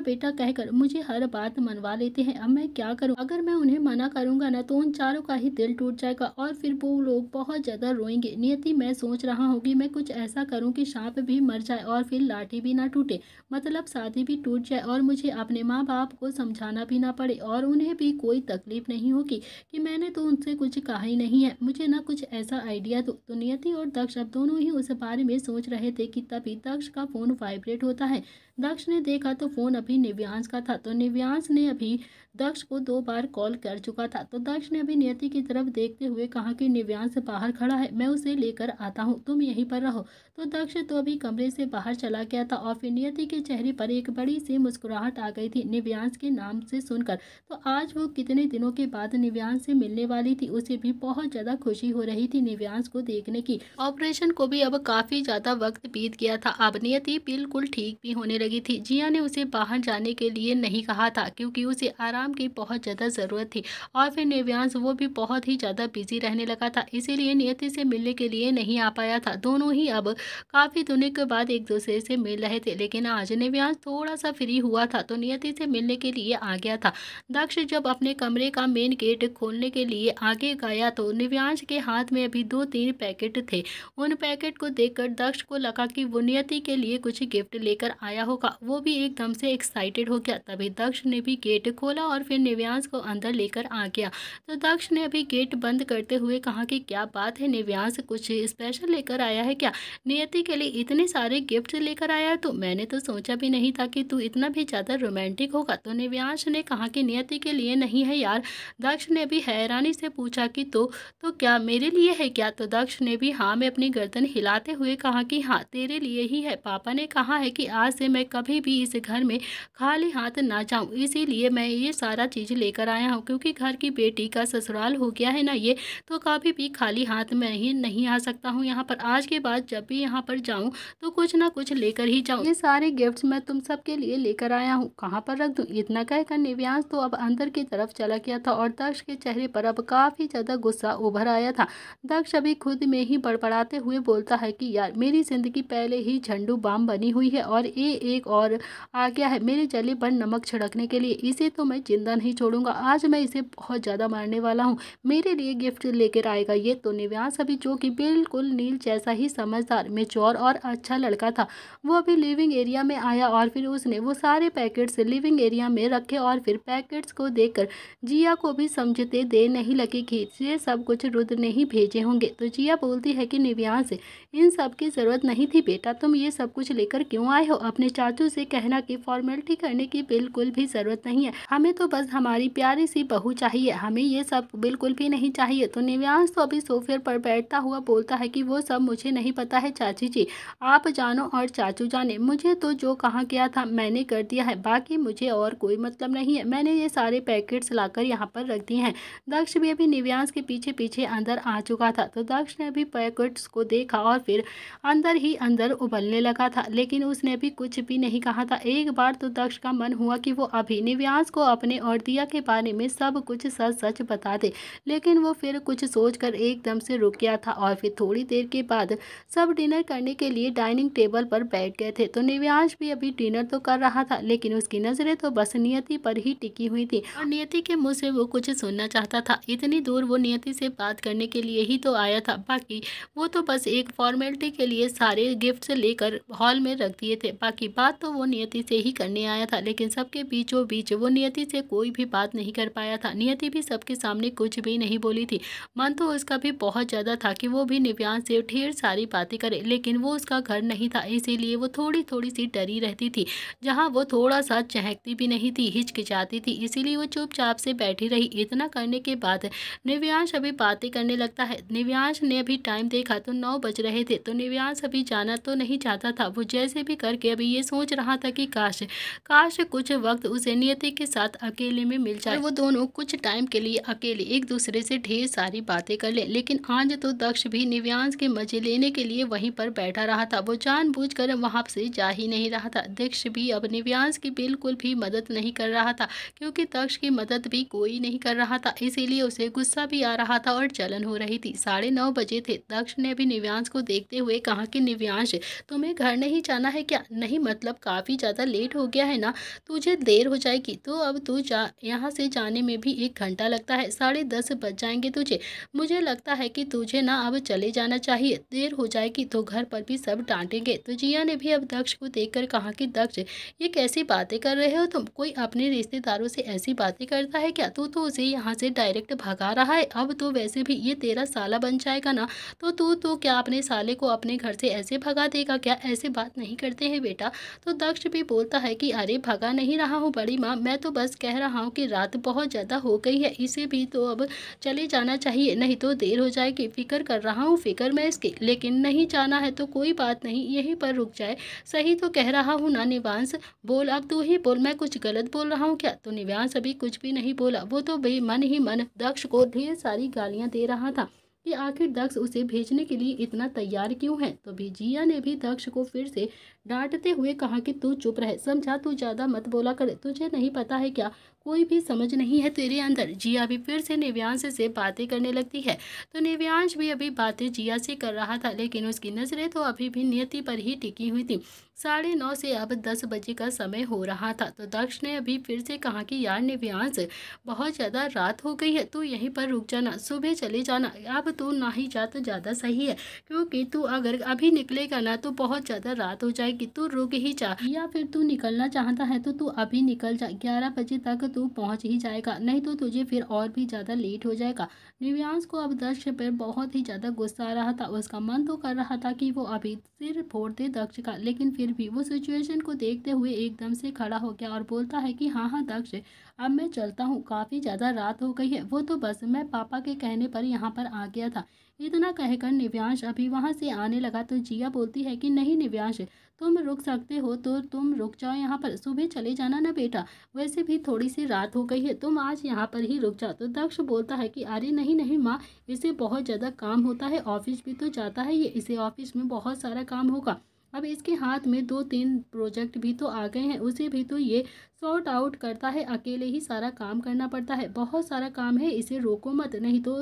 बेटा कहकर मुझे हर बात मनवा लेते हैं। अब मैं क्या करूँ? अगर मैं उन्हें मना करूँगा ना तो उन चारों का ही दिल टूट जाएगा और फिर वो लोग बहुत ज़्यादा रोएँगे। नियति, मैं सोच रहा हूँ कि मैं कुछ ऐसा करूँ कि साँप भी मर जाए और फिर लाठी भी ना टूटे। मतलब शादी भी टूट जाए और मुझे अपने माँ-बाप को समझाना भी ना पड़े और उन्हें भी कोई तकलीफ नहीं होगी कि मैंने तो उनसे कुछ कहा ही नहीं है। मुझे ना कुछ ऐसा आइडिया दो। तो नियति और दक्ष अब दोनों ही उस बारे में सोच रहे थे कि तभी दक्ष का फ़ोन वाइब्रेट होता है। दक्ष ने देखा तो फ़ोन अभी निव्यांश का था। तो निव्यांश ने अभी दक्ष को 2 बार कॉल कर चुका था। तो दक्ष ने अभी नियति की तरफ देखते हुए कहा कि निव्यांश बाहर खड़ा है, मैं उसे लेकर आता हूँ, तुम यहीं पर रहो। तो दक्ष तो अभी कमरे से बाहर चला गया था और फिर नियति के चेहरे पर एक बड़ी सी मुस्कुराहट आ गई थी निव्यांश के नाम से सुनकर। तो आज वो कितने दिनों के बाद निव्यांश से मिलने वाली थी, उसे भी बहुत ज़्यादा खुशी हो रही थी निव्यांश को देखने की। ऑपरेशन को भी अब काफ़ी ज़्यादा वक्त बीत गया था। अब नियति बिल्कुल ठीक भी होने लगी थी। जिया ने उसे बाहर जाने के लिए नहीं कहा था क्योंकि उसे आराम की बहुत ज़्यादा ज़रूरत थी और फिर निव्यांश वो भी बहुत ही ज़्यादा बिजी रहने लगा था, इसीलिए नियति से मिलने के लिए नहीं आ पाया था। दोनों ही अब काफ़ी दिनों के बाद एक दूसरे से मिल रहे थे, लेकिन आज निव्यांश थोड़ा सा फ्री हुआ था तो नियति से मिलने के लिए आ गया था। दक्ष जब अपने कमरे का मेन गेट खोलने के लिए आगे गया तो निव्यांश के हाथ में अभी 2-3 पैकेट थे। उन पैकेट को देखकर दक्ष को लगा कि वो नियति के लिए कुछ गिफ्ट लेकर आया होगा। वो भी एकदम से एक्साइटेड हो गया। तभी दक्ष ने भी गेट खोला और फिर निव्यांश को अंदर लेकर आ गया। तो दक्ष ने अभी गेट बंद करते हुए कहा कि क्या बात है निव्यांश, कुछ स्पेशल लेकर आया है क्या? नियति के लिए इतने सारे गिफ्ट लेकर आया है? तो मैंने तो सोचा भी नहीं था कि तू इतना भी ज़्यादा रोमांटिक होगा। तो निव्यांश ने कहा कि नियति के लिए नहीं है यार। दक्ष ने भी हैरानी से पूछा कि तो क्या मेरे लिए है क्या? तो दक्ष ने भी हाँ में अपनी गर्दन हिलाते हुए कहा कि हाँ तेरे लिए ही है। पापा ने कहा है कि आज से मैं कभी भी इस घर में खाली हाथ ना जाऊं, इसीलिए मैं ये सारा चीज़ लेकर आया हूँ क्योंकि घर की बेटी का ससुराल हो गया है ना ये, तो कभी भी खाली हाथ में ही नहीं आ सकता हूँ यहाँ पर। आज के बाद जब भी यहाँ पर जाऊँ तो कुछ ना कुछ लेकर ही जाऊँ। ये सारे गिफ्ट्स मैं तुम सबके लिए लेकर आया हूँ, कहाँ पर रख दूँ? इतना कहकर निव्यांश तो अब अंदर की तरफ चला गया था और दक्ष के चेहरे पर अब काफ़ी ज़्यादा गुस्सा उभर आया था। दक्ष अभी खुद में ही बड़बड़ाते हुए बोलता है कि यार मेरी ज़िंदगी पहले ही झंडू बाम बनी हुई है और ये एक और आ गया है मेरे जले पर नमक छिड़कने के लिए, इसे तो मैं जिंदा नहीं छोड़ूंगा। आज मैं इसे बहुत ज़्यादा मारने वाला हूँ, मेरे लिए गिफ्ट लेकर आएगा ये। तो निव्यांश अभी जो कि बिल्कुल नील जैसा ही समझदार, मैच्योर और अच्छा लड़का था, वो अभी लिविंग एरिया में आया और फिर उसने वो सारे पैकेट्स लिविंग एरिया में रखे और फिर पैकेट्स को देखकर जिया को भी समझते देर नहीं लगी कि ये सब कुछ रुद्र ने ही भेजे होंगे। तो जिया बोलती है कि निव्यांश इन सब की ज़रूरत नहीं थी बेटा, तुम ये सब कुछ लेकर क्यों आए हो? अपने चाचू से कहना कि फॉर्मेलिटी करने की बिल्कुल भी ज़रूरत नहीं है, हमें तो बस हमारी प्यारी सी बहू चाहिए, हमें ये सब बिल्कुल भी नहीं चाहिए। तो निव्यांश तो अभी सोफे पर बैठता हुआ बोलता है कि वो सब मुझे नहीं पता है चाची जी, आप जानो और चाचू जाने, मुझे तो जो कहा गया था मैंने कर दिया है, बाकी मुझे और कोई मतलब नहीं है। मैंने ये सारे पैकेट्स लाकर यहाँ पर रख दिए हैं। दक्ष भी अभी निव्यांश के पीछे पीछे अंदर आ चुका था। तो दक्ष ने अभी पैकेट्स को देखा और फिर अंदर ही अंदर उबलने लगा था, लेकिन उसने अभी कुछ भी नहीं कहा था। एक बार तो दक्ष का मन हुआ कि वो अभी निव्यांश को अपने और दिया के बारे में सब कुछ सच सच बता दे, लेकिन वो फिर कुछ सोचकर एकदम से रुक गया था और फिर थोड़ी देर के बाद सब डिनर करने के लिए डाइनिंग टेबल पर बैठ गए थे। तो निव्यांश भी अभी डिनर तो कर रहा था, लेकिन उसकी नज़रें तो बस नियति पर ही टिकी हुई थी और नियति के मुंह से वो कुछ सुनना चाहता था। इतनी दूर वो नियति से बात करने के लिए ही तो आया था, बाकी वो तो बस एक फॉर्मेलिटी के लिए सारे गिफ्ट्स लेकर हॉल में रख दिए थे, बाकी बात तो वो नियति से ही करने आया था, लेकिन सबके बीचों बीच वो नियति से कोई भी बात नहीं कर पाया था। नियति भी सबके सामने कुछ भी नहीं बोली थी। मन तो उसका भी बहुत ज़्यादा था कि वो भी निव्यांश से ढेर सारी बातें करे, लेकिन वो उसका घर नहीं था, इसीलिए वो थोड़ी थोड़ी सी डरी रहती थी। जहाँ वो थोड़ा सा चहकती भी नहीं थी, हिचकिचाती थी, इसीलिए वो चुपचाप से बैठी रही। इतना करने के बाद निव्यांश अभी बातें करने लगता है। निव्यांश ने अभी टाइम देखा तो 9 बज रहे थे, तो निव्यांश अभी जाना तो नहीं चाहता था। वो जैसे भी करके अभी ये सोच रहा था कि काश काश कुछ वक्त उसे नियति के साथ अकेले में मिल जाए, वो दोनों कुछ टाइम के लिए अकेले एक दूसरे से ढेर सारी बातें कर ले। लेकिन आज तो दक्ष भी निव्यांश के मजे लेने के लिए वहीं पर बैठा रहा था। वो जानबूझकर वहां से जा ही नहीं रहा था। दक्ष भी अब निव्यांश की बिल्कुल भी मदद नहीं कर रहा था, क्योंकि दक्ष की मदद भी कोई नहीं कर रहा था। इसीलिए उसे गुस्सा भी आ रहा था और जलन हो रही थी। 9:30 बजे थे। दक्ष ने भी निव्यांश को देखते हुए कहा कि निव्यांश, तुम्हें घर नहीं जाना है क्या? नहीं मतलब काफ़ी ज़्यादा लेट हो गया है ना, तुझे देर हो जाएगी। तो अब तू जा, यहाँ से जाने में भी 1 घंटा लगता है, 10:30 बज जाएंगे तुझे। मुझे लगता है कि तुझे ना अब चले जाना चाहिए, देर हो जाएगी तो घर पर भी सब डांटेंगे। तो जिया ने भी अब दक्ष को देखकर कहा कि दक्ष, ये कैसी बातें कर रहे हो तुम? कोई अपने रिश्तेदारों से ऐसी बातें करता है क्या? तू तो उसे यहाँ से डायरेक्ट भगा रहा है। अब तो वैसे भी ये तेरा साला बन जाएगा ना, तो तू तो क्या अपने साले को अपने घर से ऐसे भगा देगा क्या? ऐसे बात नहीं करते हैं बेटा। तो दक्ष भी बोलता है कि अरे भगा नहीं रहा हूँ बड़ी माँ, मैं तो बस कह रहा हूँ कि रात बहुत ज़्यादा हो गई है, इसे भी तो अब चले जाना चाहिए, नहीं तो देर हो जाएगी। फिक्र कर रहा हूँ, फिक्र मैं इसकी, लेकिन नहीं जाना है तो कोई बात नहीं, यहीं पर रुक जाए। सही तो कह रहा हूँ ना निव्यांश? बोल, अब तू ही बोल, मैं कुछ गलत बोल रहा हूँ क्या? तो निव्यांश अभी कुछ भी नहीं बोला। वो तो भाई मन ही मन दक्ष को ढेर सारी गालियाँ दे रहा था कि आखिर दक्ष उसे भेजने के लिए इतना तैयार क्यों है। तो भी जिया ने भी दक्ष को फिर से डांटते हुए कहा कि तू चुप रहे, समझा? तू ज़्यादा मत बोला कर, तुझे नहीं पता है क्या, कोई भी समझ नहीं है तेरे अंदर। जिया भी फिर से निव्यांश से बातें करने लगती है। तो निव्यांश भी अभी बातें जिया से कर रहा था, लेकिन उसकी नज़रें तो अभी भी नियति पर ही टिकी हुई थी। 9:30 से अब 10 बजे का समय हो रहा था। तो दक्ष ने अभी फिर से कहा कि यार निव्यांश, बहुत ज़्यादा रात हो गई है, तू यहीं पर रुक जाना, सुबह चले जाना। अब तू ना ही जा तो ज़्यादा सही है, क्योंकि तू अगर अभी निकलेगा ना तो बहुत ज़्यादा रात हो जाएगी। तू रुक ही जा, या फिर तू निकलना चाहता है तो तू अभी निकल जा, 11 बजे तक तू पहुंच ही जाएगा, नहीं तो तुझे फिर और भी ज़्यादा लेट हो जाएगा। निव्यांश को अब दक्ष पर बहुत ही ज़्यादा गुस्सा आ रहा था। उसका मन तो कर रहा था कि वो अभी सिर फोड़ दे दक्ष का, लेकिन फिर भी वो सिचुएशन को देखते हुए एकदम से खड़ा हो गया और बोलता है कि हाँ हाँ दक्ष, अब मैं चलता हूँ, काफ़ी ज़्यादा रात हो गई है। वो तो बस मैं पापा के कहने पर यहाँ पर आ गया था। इतना कहकर निव्यांश अभी वहाँ से आने लगा। तो जिया बोलती है कि नहीं निव्यांश, तुम रुक सकते हो तो तुम रुक जाओ यहाँ पर, सुबह चले जाना ना बेटा, वैसे भी थोड़ी सी रात हो गई है, तुम आज यहाँ पर ही रुक जाओ। तो दक्ष बोलता है कि अरे नहीं नहीं माँ, इसे बहुत ज़्यादा काम होता है, ऑफिस भी तो जाता है ये, इसे ऑफिस में बहुत सारा काम होगा। अब इसके हाथ में 2-3 प्रोजेक्ट भी तो आ गए हैं, उसे भी तो ये सॉर्ट आउट करता है, अकेले ही सारा काम करना पड़ता है, बहुत सारा काम है, इसे रोको मत, नहीं तो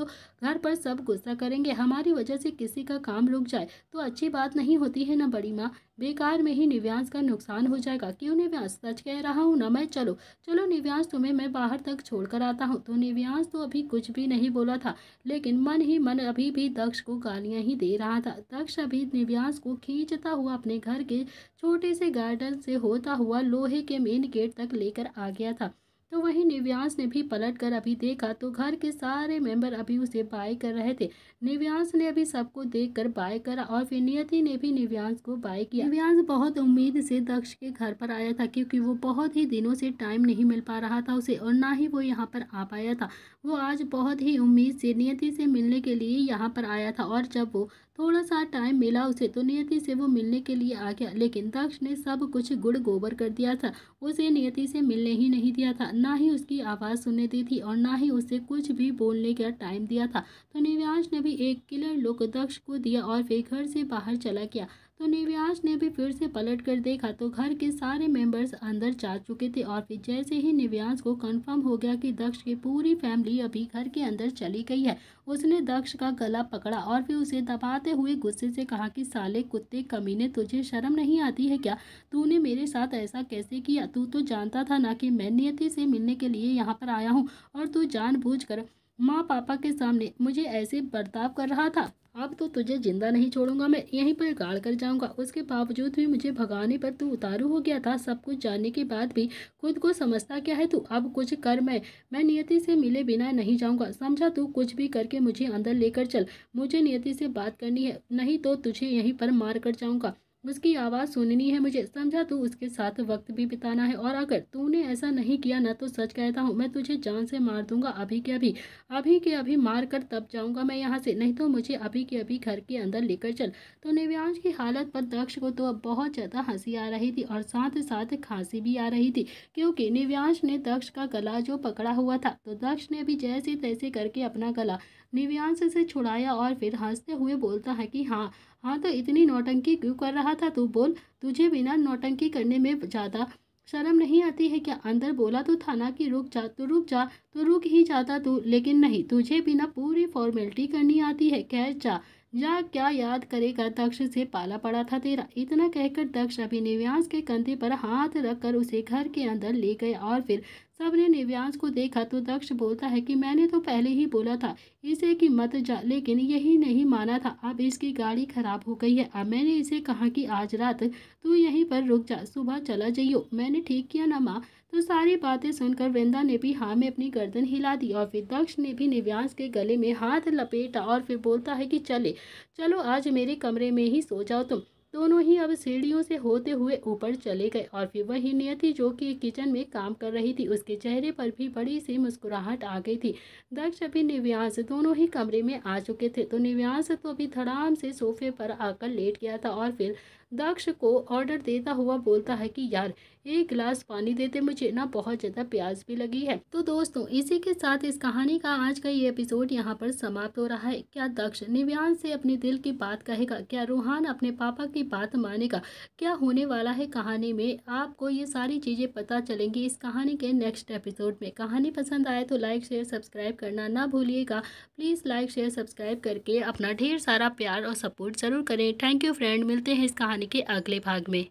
घर पर सब गुस्सा करेंगे, हमारी वजह से किसी का काम रुक जाए तो अच्छी बात नहीं होती है ना बड़ी माँ, बेकार में ही निव्यांश का नुकसान हो जाएगा। क्यों निव्यांश, सच कह रहा हूँ ना मैं, चलो चलो निव्यांश, तुम्हें मैं बाहर तक छोड़ कर आता हूँ। तो निव्यांश तो अभी कुछ भी नहीं बोला था, लेकिन मन ही मन अभी भी दक्ष को गालियाँ ही दे रहा था। दक्ष अभी निव्यांश को खींचता हुआ अपने घर के छोटे से गार्डन से होता हुआ लोहे के मेन गेट तक लेकर आ गया था। तो वहीं निव्यांश ने भी पलट कर अभी देखा तो घर के सारे मेंबर अभी उसे बाय कर रहे थे। निव्यांश ने अभी सबको देखकर बाय करा और फिर नियति ने भी निव्यांश को बाय किया। निव्यांश बहुत उम्मीद से दक्ष के घर पर आया था, क्योंकि वो बहुत ही दिनों से टाइम नहीं मिल पा रहा था उसे, और ना ही वो यहाँ पर आ पाया था। वो आज बहुत ही उम्मीद से नियति से मिलने के लिए यहाँ पर आया था, और जब वो थोड़ा सा टाइम मिला उसे तो नियति से वो मिलने के लिए आ गया। लेकिन दक्ष ने सब कुछ गुड़ गोबर कर दिया था, उसे नियति से मिलने ही नहीं दिया था, ना ही उसकी आवाज़ सुनने दी थी, और ना ही उसे कुछ भी बोलने का टाइम दिया था। तो निव्यांश ने भी एक किलर लुक दक्ष को दिया और फिर घर से बाहर चला गया। तो निव्यांश ने भी फिर से पलट कर देखा तो घर के सारे मेंबर्स अंदर जा चुके थे, और फिर जैसे ही निव्यांश को कंफर्म हो गया कि दक्ष की पूरी फैमिली अभी घर के अंदर चली गई है, उसने दक्ष का गला पकड़ा और फिर उसे दबाते हुए गुस्से से कहा कि साले कुत्ते कमीने, तुझे शर्म नहीं आती है क्या? तूने मेरे साथ ऐसा कैसे किया? तू तो जानता था ना कि मैं नियति से मिलने के लिए यहाँ पर आया हूँ, और तू जानबूझकर माँ पापा के सामने मुझे ऐसे बर्ताव कर रहा था। अब तो तुझे जिंदा नहीं छोड़ूंगा, मैं यहीं पर गाड़ कर जाऊंगा। उसके बावजूद भी मुझे भगाने पर तू उतारू हो गया था। सब कुछ जानने के बाद भी खुद को समझता क्या है तू? अब कुछ कर, मैं नियति से मिले बिना नहीं जाऊंगा, समझा? तू कुछ भी करके मुझे अंदर लेकर चल, मुझे नियति से बात करनी है, नहीं तो तुझे यहीं पर मार कर जाऊंगा। उसकी आवाज़ सुननी है मुझे, समझा? तू उसके साथ वक्त भी बिताना है, और अगर तूने ऐसा नहीं किया ना तो सच कहता हूँ मैं तुझे जान से मार दूंगा। अभी के अभी, अभी के अभी मार कर तब जाऊंगा मैं यहाँ से, नहीं तो मुझे अभी के अभी घर के अंदर लेकर चल। तो निव्यांश की हालत पर दक्ष को तो अब बहुत ज़्यादा हंसी आ रही थी और साथ साथ खांसी भी आ रही थी, क्योंकि निव्यांश ने दक्ष का गला जो पकड़ा हुआ था, तो दक्ष ने भी जैसे तैसे करके अपना गला निव्यांश से छुड़ाया और फिर हंसते हुए बोलता है कि हाँ हाँ, तो इतनी नौटंकी क्यों कर रहा था तू? बोल, तुझे बिना नौटंकी करने में ज़्यादा शर्म नहीं आती है क्या? अंदर बोला तो था ना कि रुक जा, तो रुक जा, तो रुक ही जाता तू, लेकिन नहीं, तुझे बिना पूरी फॉर्मेलिटी करनी आती है। खैर जा जा, क्या याद करेगा, दक्ष से पाला पड़ा था तेरा। इतना कहकर दक्ष अभी निव्यांश के कंधे पर हाथ रखकर उसे घर के अंदर ले गए और फिर सबने निव्यांश को देखा तो दक्ष बोलता है कि मैंने तो पहले ही बोला था इसे कि मत जा, लेकिन यही नहीं माना था। अब इसकी गाड़ी खराब हो गई है, अब मैंने इसे कहा कि आज रात तू यहीं पर रुक जा, सुबह चला जाइयो। मैंने ठीक किया ना माँ? तो सारी बातें सुनकर वृंदा ने भी हाँ में अपनी गर्दन हिला दी और फिर दक्ष ने भी निव्यांश के गले में हाथ लपेटा और फिर बोलता है कि चलो आज मेरे कमरे में ही सो जाओ तुम। दोनों ही अब सीढ़ियों से होते हुए ऊपर चले गए और फिर वही नियति जो कि किचन में काम कर रही थी, उसके चेहरे पर भी बड़ी सी मुस्कुराहट आ गई थी। दक्ष अभी निव्यांश दोनों ही कमरे में आ चुके थे, तो निव्यांश तो अभी धड़ाम से सोफे पर आकर लेट गया था और फिर दक्ष को ऑर्डर देता हुआ बोलता है कि यार एक गिलास पानी देते मुझे ना, बहुत ज़्यादा प्यास भी लगी है। तो दोस्तों इसी के साथ इस कहानी का आज का ये एपिसोड यहाँ पर समाप्त हो रहा है। क्या दक्ष निव्यांश से अपने दिल की बात कहेगा? क्या रूहान अपने पापा की बात मानेगा? क्या होने वाला है कहानी में, आपको ये सारी चीज़ें पता चलेंगी इस कहानी के नेक्स्ट एपिसोड में। कहानी पसंद आए तो लाइक शेयर सब्सक्राइब करना ना भूलिएगा। प्लीज़ लाइक शेयर सब्सक्राइब करके अपना ढेर सारा प्यार और सपोर्ट ज़रूर करें। थैंक यू फ्रेंड, मिलते हैं इस कहानी के अगले भाग में।